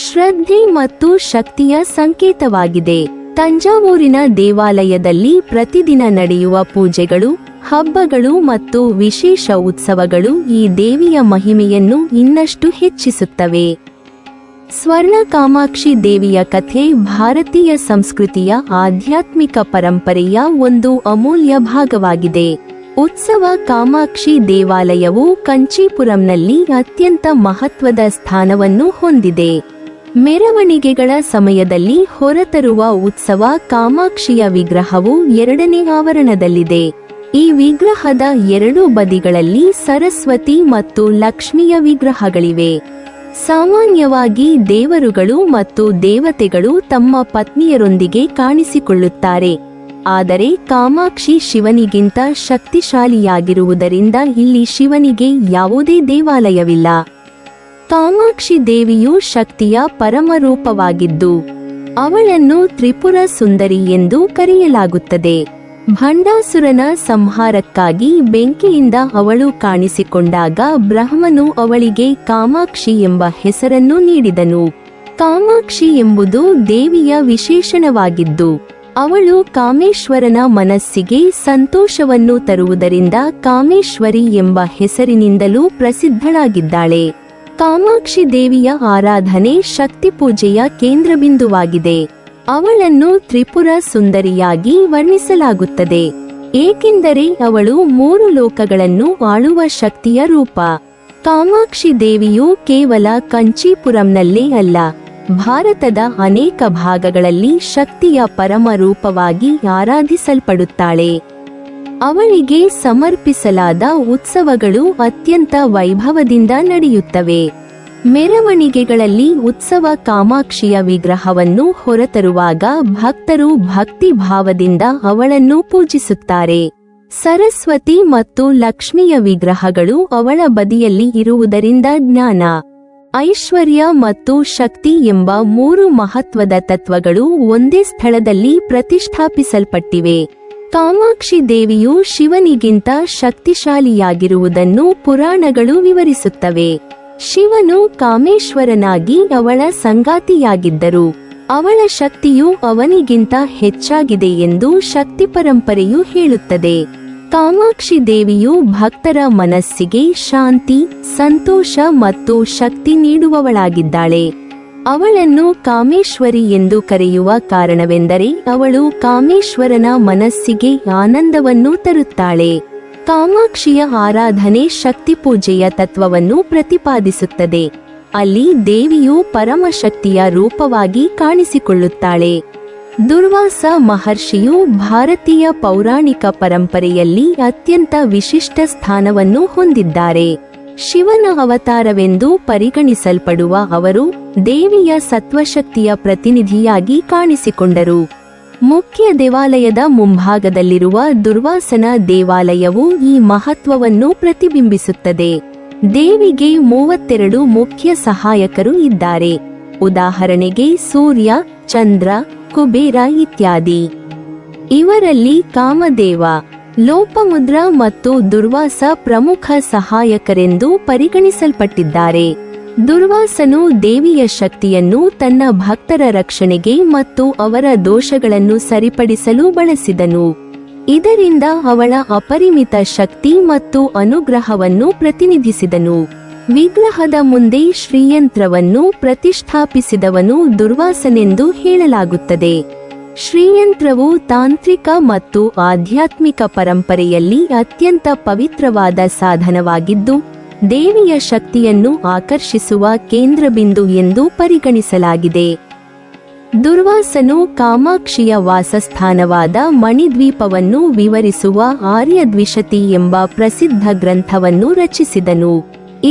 ಶ್ರದ್ಧೆ ಮತ್ತು ಶಕ್ತಿಯ ಸಂಕೇತವಾಗಿದೆ. ತಂಜಾವೂರಿನ ದೇವಾಲಯದಲ್ಲಿ ಪ್ರತಿದಿನ ನಡೆಯುವ ಪೂಜೆಗಳು, ಹಬ್ಬಗಳು ಮತ್ತು ವಿಶೇಷ ಉತ್ಸವಗಳು ಈ ದೇವಿಯ ಮಹಿಮೆಯನ್ನು ಇನ್ನಷ್ಟು ಹೆಚ್ಚಿಸುತ್ತವೆ. ಸ್ವರ್ಣ ಕಾಮಾಕ್ಷಿ ದೇವಿಯ ಕಥೆ ಭಾರತೀಯ ಸಂಸ್ಕೃತಿಯ ಆಧ್ಯಾತ್ಮಿಕ ಪರಂಪರೆಯ ಒಂದು ಅಮೂಲ್ಯ ಭಾಗವಾಗಿದೆ. ಉತ್ಸವ ಕಾಮಾಕ್ಷಿ ದೇವಾಲಯವು ಕಂಚೀಪುರಂನಲ್ಲಿ ಅತ್ಯಂತ ಮಹತ್ವದ ಸ್ಥಾನವನ್ನು ಹೊಂದಿದೆ. ಮೆರವಣಿಗೆಗಳ ಸಮಯದಲ್ಲಿ ಹೊರತರುವ ಉತ್ಸವ ಕಾಮಾಕ್ಷಿಯ ವಿಗ್ರಹವು ಎರಡನೇ ಆವರಣದಲ್ಲಿದೆ. ಈ ವಿಗ್ರಹದ ಎರಡೂ ಬದಿಗಳಲ್ಲಿ ಸರಸ್ವತಿ ಮತ್ತು ಲಕ್ಷ್ಮಿಯ ವಿಗ್ರಹಗಳಿವೆ. ಸಾಮಾನ್ಯವಾಗಿ ದೇವರುಗಳು ಮತ್ತು ದೇವತೆಗಳು ತಮ್ಮ ಪತ್ನಿಯರೊಂದಿಗೆ ಕಾಣಿಸಿಕೊಳ್ಳುತ್ತಾರೆ. ಆದರೆ ಕಾಮಾಕ್ಷಿ ಶಿವನಿಗಿಂತ ಶಕ್ತಿಶಾಲಿಯಾಗಿರುವುದರಿಂದ ಇಲ್ಲಿ ಶಿವನಿಗೆ ಯಾವುದೇ ದೇವಾಲಯವಿಲ್ಲ. ಕಾಮಾಕ್ಷಿ ದೇವಿಯು ಶಕ್ತಿಯ ಪರಮರೂಪವಾಗಿದ್ದು ಅವಳನ್ನು ತ್ರಿಪುರ ಸುಂದರಿ ಎಂದು ಕರೆಯಲಾಗುತ್ತದೆ. ಭಂಡಾಸುರನ ಸಂಹಾರಕ್ಕಾಗಿ ಬೆಂಕಿಯಿಂದ ಅವಳು ಕಾಣಿಸಿಕೊಂಡಾಗ ಬ್ರಹ್ಮನು ಅವಳಿಗೆ ಕಾಮಾಕ್ಷಿ ಎಂಬ ಹೆಸರನ್ನು ನೀಡಿದನು. ಕಾಮಾಕ್ಷಿ ಎಂಬುದು ದೇವಿಯ ವಿಶೇಷಣವಾಗಿದ್ದು ಅವಳು ಕಾಮೇಶ್ವರನ ಮನಸ್ಸಿಗೆ ಸಂತೋಷವನ್ನು ತರುವುದರಿಂದ ಕಾಮೇಶ್ವರಿ ಎಂಬ ಹೆಸರಿನಿಂದಲೂ ಪ್ರಸಿದ್ಧಳಾಗಿದ್ದಾಳೆ. ಕಾಮಾಕ್ಷಿ ದೇವಿಯ ಆರಾಧನೆ ಶಕ್ತಿ ಪೂಜೆಯ ಕೇಂದ್ರಬಿಂದುವಾಗಿದೆ. ಅವಳನ್ನು ತ್ರಿಪುರ ಸುಂದರಿಯಾಗಿ ವರ್ಣಿಸಲಾಗುತ್ತದೆ, ಏಕೆಂದರೆ ಅವಳು 3 ಲೋಕಗಳನ್ನು ಆಳುವ ಶಕ್ತಿಯ ರೂಪ. ಕಾಮಾಕ್ಷಿ ದೇವಿಯು ಕೇವಲ ಕಂಚೀಪುರಂನಲ್ಲೇ ಅಲ್ಲ, ಭಾರತದ ಅನೇಕ ಭಾಗಗಳಲ್ಲಿ ಶಕ್ತಿಯ ಪರಮ ರೂಪವಾಗಿ ಆರಾಧಿಸಲ್ಪಡುತ್ತಾಳೆ. ಅವಳಿಗೆ ಸಮರ್ಪಿಸಲಾದ ಉತ್ಸವಗಳು ಅತ್ಯಂತ ವೈಭವದಿಂದ ನಡೆಯುತ್ತವೆ. ಮೆರವಣಿಗೆಗಳಲ್ಲಿ ಉತ್ಸವ ಕಾಮಾಕ್ಷಿಯ ವಿಗ್ರಹವನ್ನು ಹೊರತರುವಾಗ ಭಕ್ತರು ಭಕ್ತಿ ಭಾವದಿಂದ ಅವಳನ್ನು ಪೂಜಿಸುತ್ತಾರೆ. ಸರಸ್ವತಿ ಮತ್ತು ಲಕ್ಷ್ಮಿಯ ವಿಗ್ರಹಗಳು ಅವಳ ಬದಿಯಲ್ಲಿ ಇರುವುದರಿಂದ ಜ್ಞಾನ, ಐಶ್ವರ್ಯ ಮತ್ತು ಶಕ್ತಿ ಎಂಬ 3 ಮಹತ್ವದ ತತ್ವಗಳು ಒಂದೇ ಸ್ಥಳದಲ್ಲಿ ಪ್ರತಿಷ್ಠಾಪಿಸಲ್ಪಟ್ಟಿವೆ. ಕಾಮಾಕ್ಷಿ ದೇವಿಯು ಶಿವನಿಗಿಂತ ಶಕ್ತಿಶಾಲಿಯಾಗಿರುವುದನ್ನು ಪುರಾಣಗಳು ವಿವರಿಸುತ್ತವೆ. ಶಿವನು ಕಾಮೇಶ್ವರನಾಗಿ ಅವಳ ಸಂಗಾತಿಯಾಗಿದ್ದರು. ಅವಳ ಶಕ್ತಿಯು ಅವನಿಗಿಂತ ಹೆಚ್ಚಾಗಿದೆ ಎಂದು ಶಕ್ತಿ ಪರಂಪರೆಯು ಹೇಳುತ್ತದೆ. ಕಾಮಾಕ್ಷಿ ದೇವಿಯು ಭಕ್ತರ ಮನಸ್ಸಿಗೆ ಶಾಂತಿ, ಸಂತೋಷ ಮತ್ತು ಶಕ್ತಿ ನೀಡುವವಳಾಗಿದ್ದಾಳೆ. ಅವಳನ್ನು ಕಾಮೇಶ್ವರಿ ಎಂದು ಕರೆಯುವ ಕಾರಣವೆಂದರೆ ಅವಳು ಕಾಮೇಶ್ವರನ ಮನಸ್ಸಿಗೆ ಆನಂದವನ್ನು ತರುತ್ತಾಳೆ. ಕಾಮಾಕ್ಷಿಯ ಆರಾಧನೆ ಶಕ್ತಿ ಪೂಜೆಯ ತತ್ವವನ್ನು ಪ್ರತಿಪಾದಿಸುತ್ತದೆ. ಅಲ್ಲಿ ದೇವಿಯು ಪರಮಶಕ್ತಿಯ ರೂಪವಾಗಿ ಕಾಣಿಸಿಕೊಳ್ಳುತ್ತಾಳೆ. ದುರ್ವಾಸ ಮಹರ್ಷಿಯು ಭಾರತೀಯ ಪೌರಾಣಿಕ ಪರಂಪರೆಯಲ್ಲಿ ಅತ್ಯಂತ ವಿಶಿಷ್ಟ ಸ್ಥಾನವನ್ನು ಹೊಂದಿದ್ದಾರೆ. ಶಿವನ ಅವತಾರವೆಂದು ಪರಿಗಣಿಸಲ್ಪಡುವ ಅವರು ದೇವಿಯ ಸತ್ವಶಕ್ತಿಯ ಪ್ರತಿನಿಧಿಯಾಗಿ ಕಾಣಿಸಿಕೊಂಡರು. ಮುಖ್ಯ ದೇವಾಲಯದ ಮುಂಭಾಗದಲ್ಲಿರುವ ದುರ್ವಾಸನ ದೇವಾಲಯವು ಈ ಮಹತ್ವವನ್ನು ಪ್ರತಿಬಿಂಬಿಸುತ್ತದೆ. ದೇವಿಗೆ 32 ಮುಖ್ಯ ಸಹಾಯಕರು ಇದ್ದಾರೆ. ಉದಾಹರಣೆಗೆ ಸೂರ್ಯ, ಚಂದ್ರ, ಕುಬೇರ ಇತ್ಯಾದಿ. ಇವರಲ್ಲಿ ಕಾಮದೇವ, ಲೋಪಮುದ್ರ ಮತ್ತು ದುರ್ವಾಸ ಪ್ರಮುಖ ಸಹಾಯಕರೆಂದು ಪರಿಗಣಿಸಲ್ಪಟ್ಟಿದ್ದಾರೆ. ದುರ್ವಾಸನು ದೇವಿಯ ಶಕ್ತಿಯನ್ನು ತನ್ನ ಭಕ್ತರ ರಕ್ಷಣೆಗೆ ಮತ್ತು ಅವರ ದೋಷಗಳನ್ನು ಸರಿಪಡಿಸಲು ಬಳಸಿದನು. ಇದರಿಂದ ಅವಳ ಅಪರಿಮಿತ ಶಕ್ತಿ ಮತ್ತು ಅನುಗ್ರಹವನ್ನು ಪ್ರತಿನಿಧಿಸಿದನು. ವಿಗ್ರಹದ ಮುಂದೆ ಶ್ರೀಯಂತ್ರವನ್ನು ಪ್ರತಿಷ್ಠಾಪಿಸಿದವನು ದುರ್ವಾಸನೆಂದು ಹೇಳಲಾಗುತ್ತದೆ. ಶ್ರೀಯಂತ್ರವು ತಾಂತ್ರಿಕ ಮತ್ತು ಆಧ್ಯಾತ್ಮಿಕ ಪರಂಪರೆಯಲ್ಲಿ ಅತ್ಯಂತ ಪವಿತ್ರವಾದ ಸಾಧನವಾಗಿದ್ದು ದೇವಿಯ ಶಕ್ತಿಯನ್ನು ಆಕರ್ಷಿಸುವ ಕೇಂದ್ರಬಿಂದು ಎಂದು ಪರಿಗಣಿಸಲಾಗಿದೆ. ದುರ್ವಾಸನು ಕಾಮಾಕ್ಷಿಯ ವಾಸಸ್ಥಾನವಾದ ಮಣಿದ್ವೀಪವನ್ನು ವಿವರಿಸುವ ಆರ್ಯದ್ವಿಷತಿ ಎಂಬ ಪ್ರಸಿದ್ಧ ಗ್ರಂಥವನ್ನು ರಚಿಸಿದನು.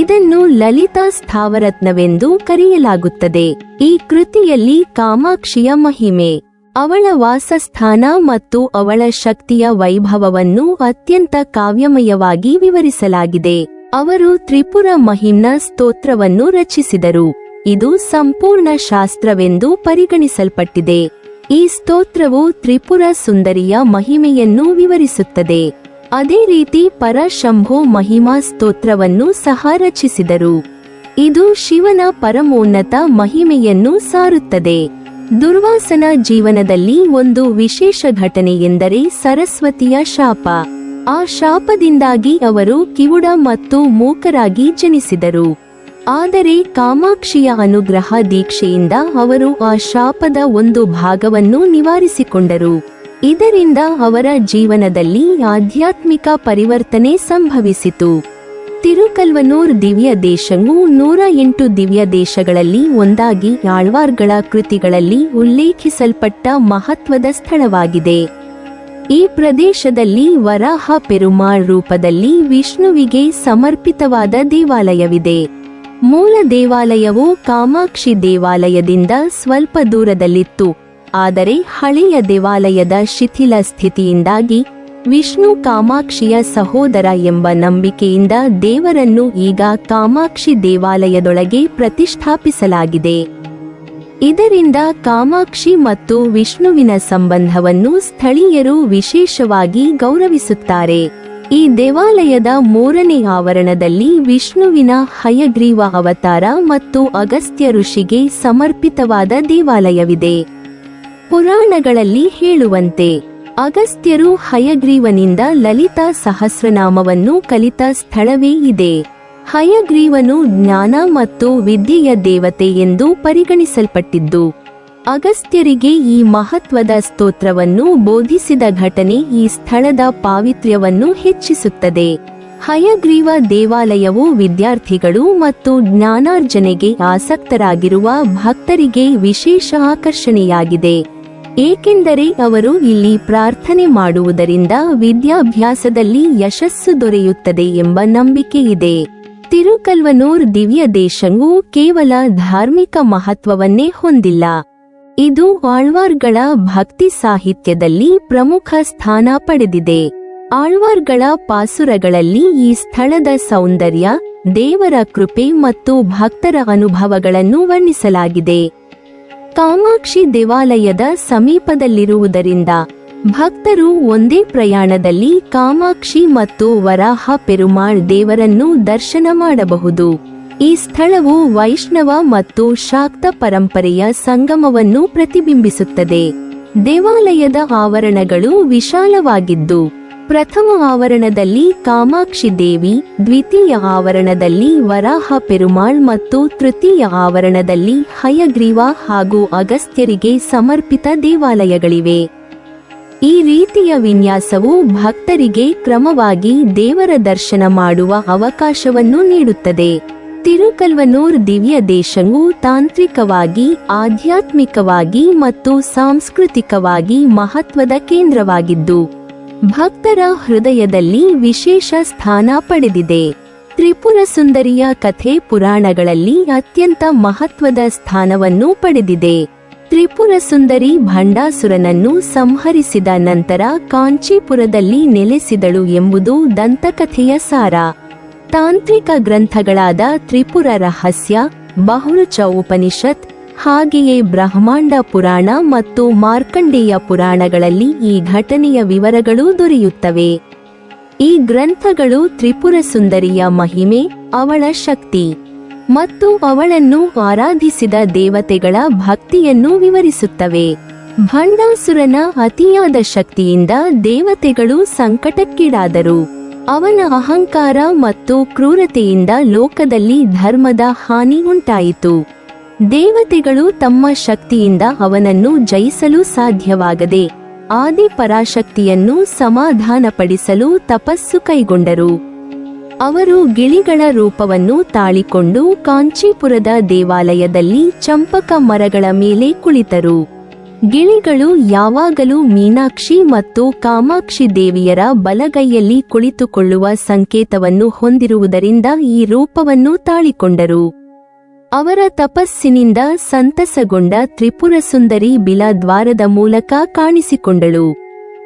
ಇದನ್ನು ಲಲಿತಾ ಸ್ಥಾವರತ್ನವೆಂದು ಕರೆಯಲಾಗುತ್ತದೆ. ಈ ಕೃತಿಯಲ್ಲಿ ಕಾಮಾಕ್ಷಿಯ ಮಹಿಮೆ, ಅವಳ ವಾಸಸ್ಥಾನ ಮತ್ತು ಅವಳ ಶಕ್ತಿಯ ವೈಭವವನ್ನು ಅತ್ಯಂತ ಕಾವ್ಯಮಯವಾಗಿ ವಿವರಿಸಲಾಗಿದೆ. ಅವರು ತ್ರಿಪುರ ಮಹಿಮ್ನ ಸ್ತೋತ್ರವನ್ನು ರಚಿಸಿದರು. ಇದು ಸಂಪೂರ್ಣ ಶಾಸ್ತ್ರವೆಂದು ಪರಿಗಣಿಸಲ್ಪಟ್ಟಿದೆ. ಈ ಸ್ತೋತ್ರವು ತ್ರಿಪುರ ಸುಂದರಿಯ ಮಹಿಮೆಯನ್ನು ವಿವರಿಸುತ್ತದೆ. ಅದೇ ರೀತಿ ಪರಶಂಭೋ ಮಹಿಮಾ ಸ್ತೋತ್ರವನ್ನು ಸಹ ರಚಿಸಿದರು. ಇದು ಶಿವನ ಪರಮೋನ್ನತ ಮಹಿಮೆಯನ್ನು ಸಾರುತ್ತದೆ. ದುರ್ವಾಸನ ಜೀವನದಲ್ಲಿ ಒಂದು ವಿಶೇಷ ಘಟನೆ ಎಂದರೆ ಸರಸ್ವತಿಯ ಶಾಪ. ಆ ಶಾಪದಿಂದಾಗಿ ಅವರು ಕಿವುಡ ಮತ್ತು ಮೂಕರಾಗಿ ಜನಿಸಿದರು. ಆದರೆ ಕಾಮಾಕ್ಷಿಯ ಅನುಗ್ರಹ ದೀಕ್ಷೆಯಿಂದ ಅವರು ಆ ಶಾಪದ ಒಂದು ಭಾಗವನ್ನು ನಿವಾರಿಸಿಕೊಂಡರು. ಇದರಿಂದ ಅವರ ಜೀವನದಲ್ಲಿ ಆಧ್ಯಾತ್ಮಿಕ ಪರಿವರ್ತನೆ ಸಂಭವಿಸಿತು. ತಿರುಕಲ್ವನೂರ್ ದಿವ್ಯ ದೇಶವು 108 ದಿವ್ಯ ದೇಶಗಳಲ್ಲಿ ಒಂದಾಗಿ ಆಳ್ವಾರ್ಗಳ ಕೃತಿಗಳಲ್ಲಿ ಉಲ್ಲೇಖಿಸಲ್ಪಟ್ಟ ಮಹತ್ವದ ಸ್ಥಳವಾಗಿದೆ. ಈ ಪ್ರದೇಶದಲ್ಲಿ ವರಾಹ ಪೆರುಮಾಳ್ ರೂಪದಲ್ಲಿ ವಿಷ್ಣುವಿಗೆ ಸಮರ್ಪಿತವಾದ ದೇವಾಲಯವಿದೆ. ಮೂಲ ದೇವಾಲಯವು ಕಾಮಾಕ್ಷಿ ದೇವಾಲಯದಿಂದ ಸ್ವಲ್ಪ ದೂರದಲ್ಲಿತ್ತು. ಆದರೆ ಹಳೆಯ ದೇವಾಲಯದ ಶಿಥಿಲ ಸ್ಥಿತಿಯಿಂದಾಗಿ ವಿಷ್ಣು ಕಾಮಾಕ್ಷಿಯ ಸಹೋದರ ಎಂಬ ನಂಬಿಕೆಯಿಂದ ದೇವರನ್ನು ಈಗ ಕಾಮಾಕ್ಷಿ ದೇವಾಲಯದೊಳಗೆ ಪ್ರತಿಷ್ಠಾಪಿಸಲಾಗಿದೆ. ಇದರಿಂದ ಕಾಮಾಕ್ಷಿ ಮತ್ತು ವಿಷ್ಣುವಿನ ಸಂಬಂಧವನ್ನು ಸ್ಥಳೀಯರು ವಿಶೇಷವಾಗಿ ಗೌರವಿಸುತ್ತಾರೆ. ಈ ದೇವಾಲಯದ 3ನೇ ಆವರಣದಲ್ಲಿ ವಿಷ್ಣುವಿನ ಹಯಗ್ರೀವ ಅವತಾರ ಮತ್ತು ಅಗಸ್ತ್ಯ ಋಷಿಗೆ ಸಮರ್ಪಿತವಾದ ದೇವಾಲಯವಿದೆ. ಪುರಾಣಗಳಲ್ಲಿ ಹೇಳುವಂತೆ ಅಗಸ್ತ್ಯರು ಹಯಗ್ರೀವನಿಂದ ಲಲಿತಾ ಸಹಸ್ರನಾಮವನ್ನು ಕಲಿತ ಸ್ಥಳವೇ ಇದೆ. ಹಯಗ್ರೀವನು ಜ್ಞಾನ ಮತ್ತು ವಿದ್ಯೆಯ ದೇವತೆ ಎಂದು ಪರಿಗಣಿಸಲ್ಪಟ್ಟಿದ್ದು, ಅಗಸ್ತ್ಯರಿಗೆ ಈ ಮಹತ್ವದ ಸ್ತೋತ್ರವನ್ನು ಬೋಧಿಸಿದ ಘಟನೆ ಈ ಸ್ಥಳದ ಪಾವಿತ್ರ್ಯವನ್ನು ಹೆಚ್ಚಿಸುತ್ತದೆ. ಹಯಗ್ರೀವ ದೇವಾಲಯವು ವಿದ್ಯಾರ್ಥಿಗಳು ಮತ್ತು ಜ್ಞಾನಾರ್ಜನೆಗೆ ಆಸಕ್ತರಾಗಿರುವ ಭಕ್ತರಿಗೆ ವಿಶೇಷ ಆಕರ್ಷಣೆಯಾಗಿದೆ. ಏಕೆಂದರೆ ಅವರು ಇಲ್ಲಿ ಪ್ರಾರ್ಥನೆ ಮಾಡುವುದರಿಂದ ವಿದ್ಯಾಭ್ಯಾಸದಲ್ಲಿ ಯಶಸ್ಸು ದೊರೆಯುತ್ತದೆ ಎಂಬ ನಂಬಿಕೆ ಇದೆ. ತಿರುಕಲ್ವನೂರ್ ದಿವ್ಯ ದೇಶವು ಕೇವಲ ಧಾರ್ಮಿಕ ಮಹತ್ವವನ್ನೇ ಹೊಂದಿಲ್ಲ. ಇದು ಆಳ್ವಾರ್ಗಳ ಭಕ್ತಿ ಸಾಹಿತ್ಯದಲ್ಲಿ ಪ್ರಮುಖ ಸ್ಥಾನ ಪಡೆದಿದೆ. ಆಳ್ವಾರ್ಗಳ ಪಾಸುರಗಳಲ್ಲಿ ಈ ಸ್ಥಳದ ಸೌಂದರ್ಯ, ದೇವರ ಕೃಪೆ ಮತ್ತು ಭಕ್ತರ ಅನುಭವಗಳನ್ನು ವರ್ಣಿಸಲಾಗಿದೆ. ಕಾಮಾಕ್ಷಿ ದೇವಾಲಯದ ಸಮೀಪದಲ್ಲಿರುವುದರಿಂದ ಭಕ್ತರು ಒಂದೇ ಪ್ರಯಾಣದಲ್ಲಿ ಕಾಮಾಕ್ಷಿ ಮತ್ತು ವರಾಹ ಪೆರುಮಾಳ್ ದೇವರನ್ನು ದರ್ಶನ ಮಾಡಬಹುದು. ಈ ಸ್ಥಳವು ವೈಷ್ಣವ ಮತ್ತು ಶಾಕ್ತ ಪರಂಪರೆಯ ಸಂಗಮವನ್ನು ಪ್ರತಿಬಿಂಬಿಸುತ್ತದೆ. ದೇವಾಲಯದ ಆವರಣಗಳು ವಿಶಾಲವಾಗಿದ್ದು, ಪ್ರಥಮ ಆವರಣದಲ್ಲಿ ಕಾಮಾಕ್ಷಿ ದೇವಿ, ದ್ವಿತೀಯ ಆವರಣದಲ್ಲಿ ವರಾಹ ಪೆರುಮಾಳ್ ಮತ್ತು ತೃತೀಯ ಆವರಣದಲ್ಲಿ ಹಯಗ್ರೀವ ಹಾಗೂ ಅಗಸ್ತ್ಯರಿಗೆ ಸಮರ್ಪಿತ ದೇವಾಲಯಗಳಿವೆ. ಈ ರೀತಿಯ ವಿನ್ಯಾಸವು ಭಕ್ತರಿಗೆ ಕ್ರಮವಾಗಿ ದೇವರ ದರ್ಶನ ಮಾಡುವ ಅವಕಾಶವನ್ನು ನೀಡುತ್ತದೆ. ತಿರುಕಲ್ವನೂರ್ ದಿವ್ಯ ದೇಶವು ತಾಂತ್ರಿಕವಾಗಿ, ಆಧ್ಯಾತ್ಮಿಕವಾಗಿ ಮತ್ತು ಸಾಂಸ್ಕೃತಿಕವಾಗಿ ಮಹತ್ವದ ಕೇಂದ್ರವಾಗಿದ್ದು, ಭಕ್ತರ ಹೃದಯದಲ್ಲಿ ವಿಶೇಷ ಸ್ಥಾನ ಪಡೆದಿದೆ. ತ್ರಿಪುರ ಸುಂದರಿಯ ಕಥೆ ಪುರಾಣಗಳಲ್ಲಿ ಅತ್ಯಂತ ಮಹತ್ವದ ಸ್ಥಾನವನ್ನು ಪಡೆದಿದೆ. ತ್ರಿಪುರ ಸುಂದರಿ ಭಂಡಾಸುರನನ್ನು ಸಂಹರಿಸಿದ ನಂತರ ಕಾಂಚೀಪುರದಲ್ಲಿ ನೆಲೆಸಿದಳು ಎಂಬುದು ದಂತಕಥೆಯ ಸಾರ. ತಾಂತ್ರಿಕ ಗ್ರಂಥಗಳಾದ ತ್ರಿಪುರ ರಹಸ್ಯ, ಬಹುರುಚ ಉಪನಿಷತ್, ಹಾಗೆಯೇ ಬ್ರಹ್ಮಾಂಡ ಪುರಾಣ ಮತ್ತು ಮಾರ್ಕಂಡೇಯ ಪುರಾಣಗಳಲ್ಲಿ ಈ ಘಟನೆಯ ವಿವರಗಳು ದೊರೆಯುತ್ತವೆ. ಈ ಗ್ರಂಥಗಳು ತ್ರಿಪುರ ಸುಂದರಿಯ ಮಹಿಮೆ, ಅವಳ ಶಕ್ತಿ ಮತ್ತು ಅವಳನ್ನು ಆರಾಧಿಸಿದ ದೇವತೆಗಳ ಭಕ್ತಿಯನ್ನು ವಿವರಿಸುತ್ತವೆ. ಭಂಡಾಸುರನ ಅತಿಯಾದ ಶಕ್ತಿಯಿಂದ ದೇವತೆಗಳು ಸಂಕಟಕ್ಕೀಡಾದರು. ಅವನ ಅಹಂಕಾರ ಮತ್ತು ಕ್ರೂರತೆಯಿಂದ ಲೋಕದಲ್ಲಿ ಧರ್ಮದ ಹಾನಿ ಉಂಟಾಯಿತು. ದೇವತೆಗಳು ತಮ್ಮ ಶಕ್ತಿಯಿಂದ ಅವನನ್ನು ಜಯಿಸಲು ಸಾಧ್ಯವಾಗದೆ ಆದಿ ಪರಾಶಕ್ತಿಯನ್ನು ಸಮಾಧಾನಪಡಿಸಲು ತಪಸ್ಸು ಕೈಗೊಂಡರು. ಅವರು ಗಿಳಿಗಳ ರೂಪವನ್ನು ತಾಳಿಕೊಂಡು ಕಾಂಚೀಪುರದ ದೇವಾಲಯದಲ್ಲಿ ಚಂಪಕ ಮರಗಳ ಮೇಲೆ ಕುಳಿತರು. ಗಿಳಿಗಳು ಯಾವಾಗಲೂ ಮೀನಾಕ್ಷಿ ಮತ್ತು ಕಾಮಾಕ್ಷಿ ದೇವಿಯರ ಬಲಗೈಯಲ್ಲಿ ಕುಳಿತುಕೊಳ್ಳುವ ಸಂಕೇತವನ್ನು ಹೊಂದಿರುವುದರಿಂದ ಈ ರೂಪವನ್ನು ತಾಳಿಕೊಂಡರು. ಅವರ ತಪಸ್ಸಿನಿಂದ ಸಂತಸಗೊಂಡ ತ್ರಿಪುರ ಸುಂದರಿ ಬಿಲದ್ವಾರದ ಮೂಲಕ ಕಾಣಿಸಿಕೊಂಡಳು.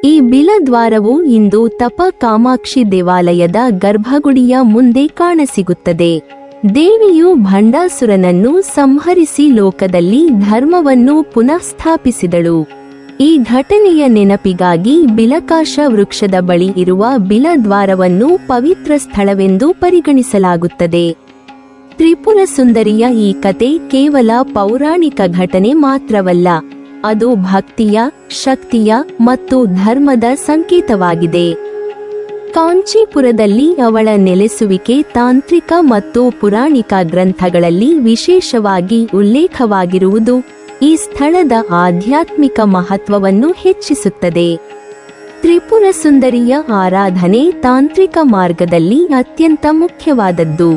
ಈ ಬಿಲದ್ವಾರವು ಇಂದು ತಪ ಕಾಮಾಕ್ಷಿ ದೇವಾಲಯದ ಗರ್ಭಗುಡಿಯ ಮುಂದೆ ಕಾಣಸಿಗುತ್ತದೆ. ದೇವಿಯು ಭಂಡಾಸುರನನ್ನು ಸಂಹರಿಸಿ ಲೋಕದಲ್ಲಿ ಧರ್ಮವನ್ನು ಪುನಃ ಸ್ಥಾಪಿಸಿದಳು. ಈ ಘಟನೆಯ ನೆನಪಿಗಾಗಿ ಬಿಲಕಾಶ ವೃಕ್ಷದ ಬಳಿ ಇರುವ ಬಿಲದ್ವಾರವನ್ನು ಪವಿತ್ರ ಸ್ಥಳವೆಂದು ಪರಿಗಣಿಸಲಾಗುತ್ತದೆ. ತ್ರಿಪುರ ಸುಂದರಿಯ ಈ ಕತೆ ಕೇವಲ ಪೌರಾಣಿಕ ಘಟನೆ ಮಾತ್ರವಲ್ಲ, ಅದು ಭಕ್ತಿಯ, ಶಕ್ತಿಯ ಮತ್ತು ಧರ್ಮದ ಸಂಕೇತವಾಗಿದೆ. ಕಾಂಚೀಪುರದಲ್ಲಿ ಅವಳ ನೆಲೆಸುವಿಕೆ ತಾಂತ್ರಿಕ ಮತ್ತು ಪುರಾಣಿಕ ಗ್ರಂಥಗಳಲ್ಲಿ ವಿಶೇಷವಾಗಿ ಉಲ್ಲೇಖವಾಗಿರುವುದು ಈ ಸ್ಥಳದ ಆಧ್ಯಾತ್ಮಿಕ ಮಹತ್ವವನ್ನು ಹೆಚ್ಚಿಸುತ್ತದೆ. ತ್ರಿಪುರ ಸುಂದರಿಯ ಆರಾಧನೆ ತಾಂತ್ರಿಕ ಮಾರ್ಗದಲ್ಲಿ ಅತ್ಯಂತ ಮುಖ್ಯವಾದದ್ದು.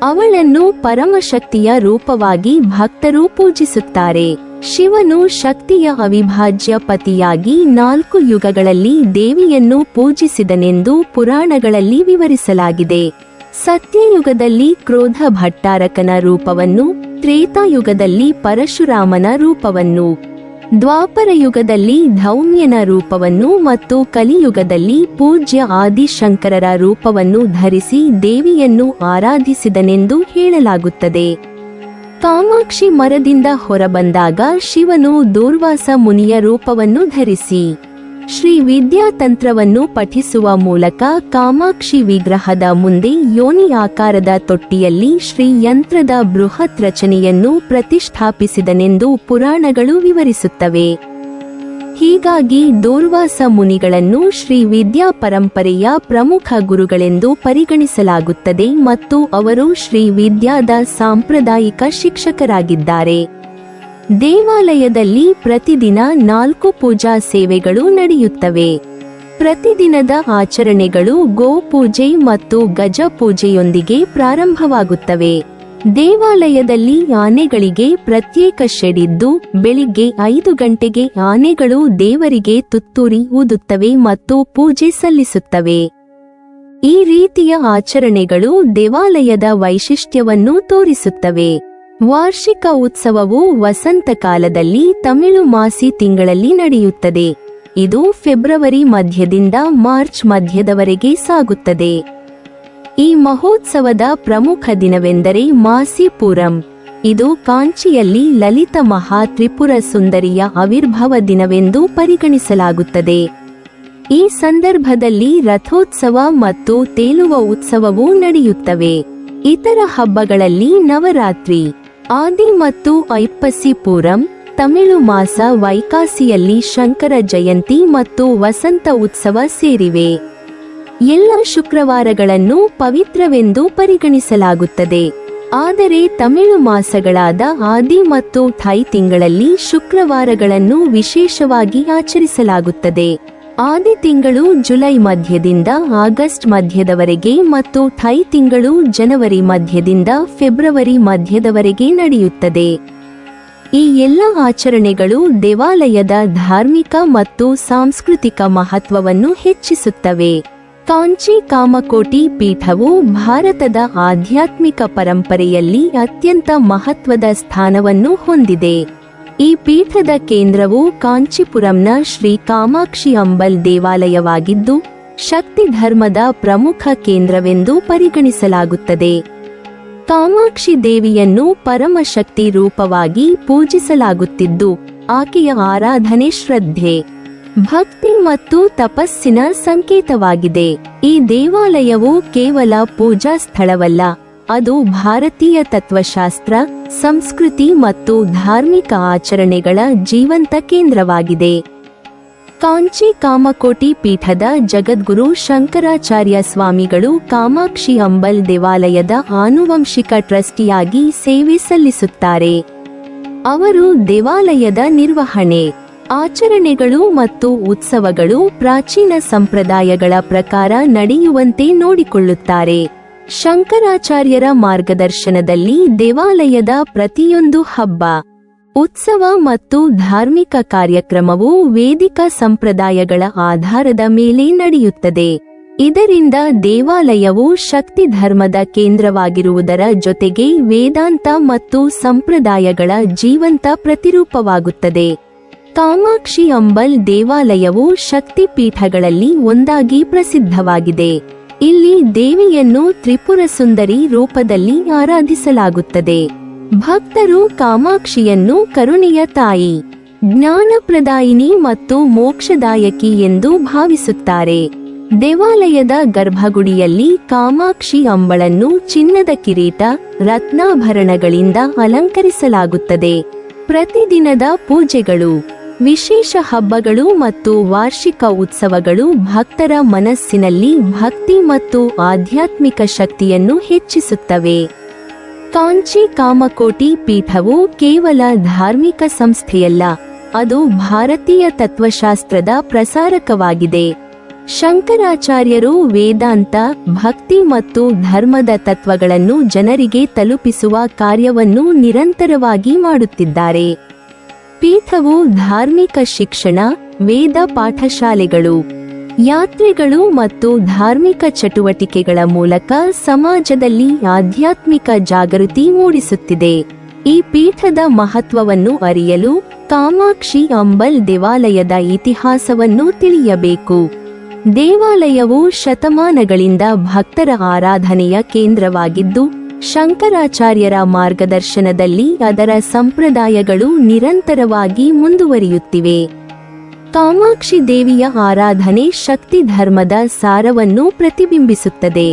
ಅವಳನ್ನು ಪರಮಶಕ್ತಿಯ ರೂಪವಾಗಿ ಭಕ್ತರು ಪೂಜಿಸುತ್ತಾರೆ. ಶಿವನು ಶಕ್ತಿಯ ಅವಿಭಾಜ್ಯ ಪತಿಯಾಗಿ 4 ಯುಗಗಳಲ್ಲಿ ದೇವಿಯನ್ನು ಪೂಜಿಸಿದನೆಂದು ಪುರಾಣಗಳಲ್ಲಿ ವಿವರಿಸಲಾಗಿದೆ. ಸತ್ಯಯುಗದಲ್ಲಿ ಕ್ರೋಧ ಭಟ್ಟಾರಕನ ರೂಪವನ್ನು, ತ್ರೇತಾಯುಗದಲ್ಲಿ ಪರಶುರಾಮನ ರೂಪವನ್ನು, ದ್ವಾಪರ ಯುಗದಲ್ಲಿ ಧೌಮ್ಯನ ರೂಪವನ್ನು ಮತ್ತು ಕಲಿಯುಗದಲ್ಲಿ ಪೂಜ್ಯ ಆದಿಶಂಕರರ ರೂಪವನ್ನು ಧರಿಸಿ ದೇವಿಯನ್ನು ಆರಾಧಿಸಿದನೆಂದು ಹೇಳಲಾಗುತ್ತದೆ. ಕಾಮಾಕ್ಷಿ ಮರದಿಂದ ಹೊರಬಂದಾಗ ಶಿವನು ದೂರ್ವಾಸ ಮುನಿಯ ರೂಪವನ್ನು ಧರಿಸಿ ಶ್ರೀ ವಿದ್ಯಾತಂತ್ರವನ್ನು ಪಠಿಸುವ ಮೂಲಕ ಕಾಮಾಕ್ಷಿ ವಿಗ್ರಹದ ಮುಂದೆ ಯೋನಿ ಆಕಾರದ ತೊಟ್ಟಿಯಲ್ಲಿ ಶ್ರೀ ಯಂತ್ರದ ಬೃಹತ್ ರಚನೆಯನ್ನು ಪ್ರತಿಷ್ಠಾಪಿಸಿದನೆಂದು ಪುರಾಣಗಳು ವಿವರಿಸುತ್ತವೆ. ಹೀಗಾಗಿ ದೂರ್ವಾಸ ಮುನಿಗಳನ್ನು ಶ್ರೀ ವಿದ್ಯಾ ಪರಂಪರೆಯ ಪ್ರಮುಖ ಗುರುಗಳೆಂದು ಪರಿಗಣಿಸಲಾಗುತ್ತದೆ ಮತ್ತು ಅವರು ಶ್ರೀ ವಿದ್ಯಾದ ಸಾಂಪ್ರದಾಯಿಕ ಶಿಕ್ಷಕರಾಗಿದ್ದಾರೆ. ದೇವಾಲಯದಲ್ಲಿ ಪ್ರತಿದಿನ 4 ಪೂಜಾ ಸೇವೆಗಳು ನಡೆಯುತ್ತವೆ. ಪ್ರತಿದಿನದ ಆಚರಣೆಗಳು ಗೋಪೂಜೆ ಮತ್ತು ಗಜ ಪೂಜೆಯೊಂದಿಗೆ ಪ್ರಾರಂಭವಾಗುತ್ತವೆ. ದೇವಾಲಯದಲ್ಲಿ ಆನೆಗಳಿಗೆ ಪ್ರತ್ಯೇಕ ಶೆಡ್ ಇದ್ದು ಬೆಳಿಗ್ಗೆ 5 ಗಂಟೆಗೆ ಆನೆಗಳು ದೇವರಿಗೆ ತುತ್ತೂರಿ ಊದುತ್ತವೆ ಮತ್ತು ಪೂಜೆ ಸಲ್ಲಿಸುತ್ತವೆ. ಈ ರೀತಿಯ ಆಚರಣೆಗಳು ದೇವಾಲಯದ ವೈಶಿಷ್ಟ್ಯವನ್ನು ತೋರಿಸುತ್ತವೆ. ವಾರ್ಷಿಕ ಉತ್ಸವವು ವಸಂತ ಕಾಲದಲ್ಲಿ ತಮಿಳು ಮಾಸಿ ತಿಂಗಳಲ್ಲಿ ನಡೆಯುತ್ತದೆ. ಇದು ಫೆಬ್ರವರಿ ಮಧ್ಯದಿಂದ ಮಾರ್ಚ್ ಮಧ್ಯದವರೆಗೆ ಸಾಗುತ್ತದೆ. ಈ ಮಹೋತ್ಸವದ ಪ್ರಮುಖ ದಿನವೆಂದರೆ ಮಾಸಿ ಪೂರಂ. ಇದು ಕಾಂಚಿಯಲ್ಲಿ ಲಲಿತ ಮಹಾ ತ್ರಿಪುರ ಸುಂದರಿಯ ಆವಿರ್ಭಾವ ದಿನವೆಂದು ಪರಿಗಣಿಸಲಾಗುತ್ತದೆ. ಈ ಸಂದರ್ಭದಲ್ಲಿ ರಥೋತ್ಸವ ಮತ್ತು ತೇಲುವ ಉತ್ಸವವೂ ನಡೆಯುತ್ತವೆ. ಇತರ ಹಬ್ಬಗಳಲ್ಲಿ ನವರಾತ್ರಿ, ಆದಿ ಮತ್ತು ಐಪ್ಪಸಿ ಪೂರಂ, ತಮಿಳು ಮಾಸ ವೈಕಾಸಿಯಲ್ಲಿ ಶಂಕರ ಜಯಂತಿ ಮತ್ತು ವಸಂತ ಉತ್ಸವ ಸೇರಿವೆ. ಎಲ್ಲ ಶುಕ್ರವಾರಗಳನ್ನು ಪವಿತ್ರವೆಂದು ಪರಿಗಣಿಸಲಾಗುತ್ತದೆ. ಆದರೆ ತಮಿಳು ಮಾಸಗಳಾದ ಆದಿ ಮತ್ತು ಥೈ ತಿಂಗಳಲ್ಲಿ ಶುಕ್ರವಾರಗಳನ್ನು ವಿಶೇಷವಾಗಿ ಆಚರಿಸಲಾಗುತ್ತದೆ. ಆದಿ ತಿಂಗಳು ಜುಲೈ ಮಧ್ಯದಿಂದ ಆಗಸ್ಟ್ ಮಧ್ಯದವರೆಗೆ ಮತ್ತು ಥೈ ತಿಂಗಳು ಜನವರಿ ಮಧ್ಯದಿಂದ ಫೆಬ್ರವರಿ ಮಧ್ಯದವರೆಗೆ ನಡೆಯುತ್ತದೆ. ಈ ಎಲ್ಲ ಆಚರಣೆಗಳು ದೇವಾಲಯದ ಧಾರ್ಮಿಕ ಮತ್ತು ಸಾಂಸ್ಕೃತಿಕ ಮಹತ್ವವನ್ನು ಹೆಚ್ಚಿಸುತ್ತವೆ. ಕಾಂಚಿ ಕಾಮಕೋಟಿ ಪೀಠವು ಭಾರತದ ಆಧ್ಯಾತ್ಮಿಕ ಪರಂಪರೆಯಲ್ಲಿ ಅತ್ಯಂತ ಮಹತ್ವದ ಸ್ಥಾನವನ್ನು ಹೊಂದಿದೆ. ಈ ಪೀಠದ ಕೇಂದ್ರವು ಕಾಂಚೀಪುರಂನ ಶ್ರೀ ಕಾಮಾಕ್ಷಿ ಅಂಬಲ್ ದೇವಾಲಯವಾಗಿದ್ದು, ಶಕ್ತಿ ಧರ್ಮದ ಪ್ರಮುಖ ಕೇಂದ್ರವೆಂದು ಪರಿಗಣಿಸಲಾಗುತ್ತದೆ. ಕಾಮಾಕ್ಷಿ ದೇವಿಯನ್ನು ಪರಮಶಕ್ತಿ ರೂಪವಾಗಿ ಪೂಜಿಸಲಾಗುತ್ತಿದ್ದು, ಆಕೆಯ ಆರಾಧನೆ ಶ್ರದ್ಧೆ, ಭಕ್ತಿ ಮತ್ತು ತಪಸ್ಸಿನ ಸಂಕೇತವಾಗಿದೆ. ಈ ದೇವಾಲಯವು ಕೇವಲ ಪೂಜಾ ಸ್ಥಳವಲ್ಲ, ಅದು ಭಾರತೀಯ ತತ್ವಶಾಸ್ತ್ರ, ಸಂಸ್ಕೃತಿ ಮತ್ತು ಧಾರ್ಮಿಕ ಆಚರಣೆಗಳ ಜೀವಂತ ಕೇಂದ್ರವಾಗಿದೆ. ಕಾಂಚಿ ಕಾಮಕೋಟಿ ಪೀಠದ ಜಗದ್ಗುರು ಶಂಕರಾಚಾರ್ಯ ಸ್ವಾಮಿಗಳು ಕಾಮಾಕ್ಷಿ ಅಂಬಲ್ ದೇವಾಲಯದ ಆನುವಂಶಿಕ ಟ್ರಸ್ಟಿಯಾಗಿ ಸೇವೆ ಸಲ್ಲಿಸುತ್ತಾರೆ. ಅವರು ದೇವಾಲಯದ ನಿರ್ವಹಣೆ, ಆಚರಣೆಗಳು ಮತ್ತು ಉತ್ಸವಗಳು ಪ್ರಾಚೀನ ಸಂಪ್ರದಾಯಗಳ ಪ್ರಕಾರ ನಡೆಯುವಂತೆ ನೋಡಿಕೊಳ್ಳುತ್ತಾರೆ. ಶಂಕರಾಚಾರ್ಯರ ಮಾರ್ಗದರ್ಶನದಲ್ಲಿ ದೇವಾಲಯದ ಪ್ರತಿಯೊಂದು ಹಬ್ಬ, ಉತ್ಸವ ಮತ್ತು ಧಾರ್ಮಿಕ ಕಾರ್ಯಕ್ರಮವು ವೇದಿಕ ಸಂಪ್ರದಾಯಗಳ ಆಧಾರದ ಮೇಲೆ ನಡೆಯುತ್ತದೆ. ಇದರಿಂದ ದೇವಾಲಯವು ಶಕ್ತಿ ಧರ್ಮದ ಕೇಂದ್ರವಾಗಿರುವುದರ ಜೊತೆಗೆ ವೇದಾಂತ ಮತ್ತು ಸಂಪ್ರದಾಯಗಳ ಜೀವಂತ ಪ್ರತಿರೂಪವಾಗುತ್ತದೆ. ಕಾಮಾಕ್ಷಿ ಅಂಬಲ್ ದೇವಾಲಯವು ಶಕ್ತಿ ಪೀಠಗಳಲ್ಲಿ ಒಂದಾಗಿ ಪ್ರಸಿದ್ಧವಾಗಿದೆ. ಇಲ್ಲಿ ದೇವಿಯನ್ನು ತ್ರಿಪುರ ಸುಂದರಿ ರೂಪದಲ್ಲಿ ಆರಾಧಿಸಲಾಗುತ್ತದೆ. ಭಕ್ತರು ಕಾಮಾಕ್ಷಿಯನ್ನು ಕರುಣೆಯ ತಾಯಿ, ಜ್ಞಾನಪ್ರದಾಯಿನಿ ಮತ್ತು ಮೋಕ್ಷದಾಯಕಿ ಎಂದು ಭಾವಿಸುತ್ತಾರೆ. ದೇವಾಲಯದ ಗರ್ಭಗುಡಿಯಲ್ಲಿ ಕಾಮಾಕ್ಷಿ ಅಂಬಳನ್ನು ಚಿನ್ನದ ಕಿರೀಟ, ರತ್ನಾಭರಣಗಳಿಂದ ಅಲಂಕರಿಸಲಾಗುತ್ತದೆ. ಪ್ರತಿದಿನದ ಪೂಜೆಗಳು, ವಿಶೇಷ ಹಬ್ಬಗಳು ಮತ್ತು ವಾರ್ಷಿಕ ಉತ್ಸವಗಳು ಭಕ್ತರ ಮನಸ್ಸಿನಲ್ಲಿ ಭಕ್ತಿ ಮತ್ತು ಆಧ್ಯಾತ್ಮಿಕ ಶಕ್ತಿಯನ್ನು ಹೆಚ್ಚಿಸುತ್ತವೆ. ಕಾಂಚಿ ಕಾಮಕೋಟಿ ಪೀಠವು ಕೇವಲ ಧಾರ್ಮಿಕ ಸಂಸ್ಥೆಯಲ್ಲ, ಅದು ಭಾರತೀಯ ತತ್ವಶಾಸ್ತ್ರದ ಪ್ರಸಾರಕವಾಗಿದೆ. ಶಂಕರಾಚಾರ್ಯರು ವೇದಾಂತ, ಭಕ್ತಿ ಮತ್ತು ಧರ್ಮದ ತತ್ವಗಳನ್ನು ಜನರಿಗೆ ತಲುಪಿಸುವ ಕಾರ್ಯವನ್ನು ನಿರಂತರವಾಗಿ ಮಾಡುತ್ತಿದ್ದಾರೆ. ಪೀಠವು ಧಾರ್ಮಿಕ ಶಿಕ್ಷಣ, ವೇದ ಪಾಠಶಾಲೆಗಳು, ಯಾತ್ರೆಗಳು ಮತ್ತು ಧಾರ್ಮಿಕ ಚಟುವಟಿಕೆಗಳ ಮೂಲಕ ಸಮಾಜದಲ್ಲಿ ಆಧ್ಯಾತ್ಮಿಕ ಜಾಗೃತಿ ಮೂಡಿಸುತ್ತಿದೆ. ಈ ಪೀಠದ ಮಹತ್ವವನ್ನು ಅರಿಯಲು ಕಾಮಾಕ್ಷಿ ಅಂಬಲ್ ದೇವಾಲಯದ ಇತಿಹಾಸವನ್ನು ತಿಳಿಯಬೇಕು. ದೇವಾಲಯವು ಶತಮಾನಗಳಿಂದ ಭಕ್ತರ ಆರಾಧನೆಯ ಕೇಂದ್ರವಾಗಿದ್ದು, ಶಂಕರಾಚಾರ್ಯರ ಮಾರ್ಗದರ್ಶನದಲ್ಲಿ ಅದರ ಸಂಪ್ರದಾಯಗಳು ನಿರಂತರವಾಗಿ ಮುಂದುವರಿಯುತ್ತಿವೆ. ಕಾಮಾಕ್ಷಿ ದೇವಿಯ ಆರಾಧನೆ ಶಕ್ತಿ ಧರ್ಮದ ಸಾರವನ್ನು ಪ್ರತಿಬಿಂಬಿಸುತ್ತದೆ.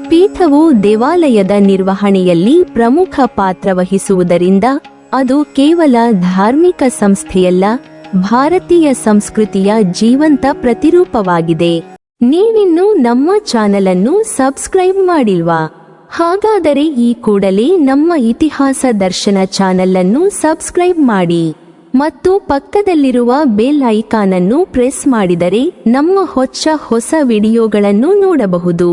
ಪೀಠವು ದೇವಾಲಯದ ನಿರ್ವಹಣೆಯಲ್ಲಿ ಪ್ರಮುಖ ಪಾತ್ರ ವಹಿಸುವುದರಿಂದ ಅದು ಕೇವಲ ಧಾರ್ಮಿಕ ಸಂಸ್ಥೆಯಲ್ಲ, ಭಾರತೀಯ ಸಂಸ್ಕೃತಿಯ ಜೀವಂತ ಪ್ರತಿರೂಪವಾಗಿದೆ. ನೀವಿನ್ನೂ ನಮ್ಮ ಚಾನೆಲ್ ಅನ್ನು ಸಬ್ಸ್ಕ್ರೈಬ್ ಮಾಡಿಲ್ವಾ? ಹಾಗಾದರೆ ಈ ಕೂಡಲೇ ನಮ್ಮ ಇತಿಹಾಸ ದರ್ಶನ ಚಾನೆಲ್ ಅನ್ನು ಸಬ್ಸ್ಕ್ರೈಬ್ ಮಾಡಿ ಮತ್ತು ಪಕ್ಕದಲ್ಲಿರುವ ಬೆಲ್ ಐಕಾನ್ ಅನ್ನು ಪ್ರೆಸ್ ಮಾಡಿದರೆ ನಮ್ಮ ಹೊಸ ವಿಡಿಯೋಗಳನ್ನು ನೋಡಬಹುದು.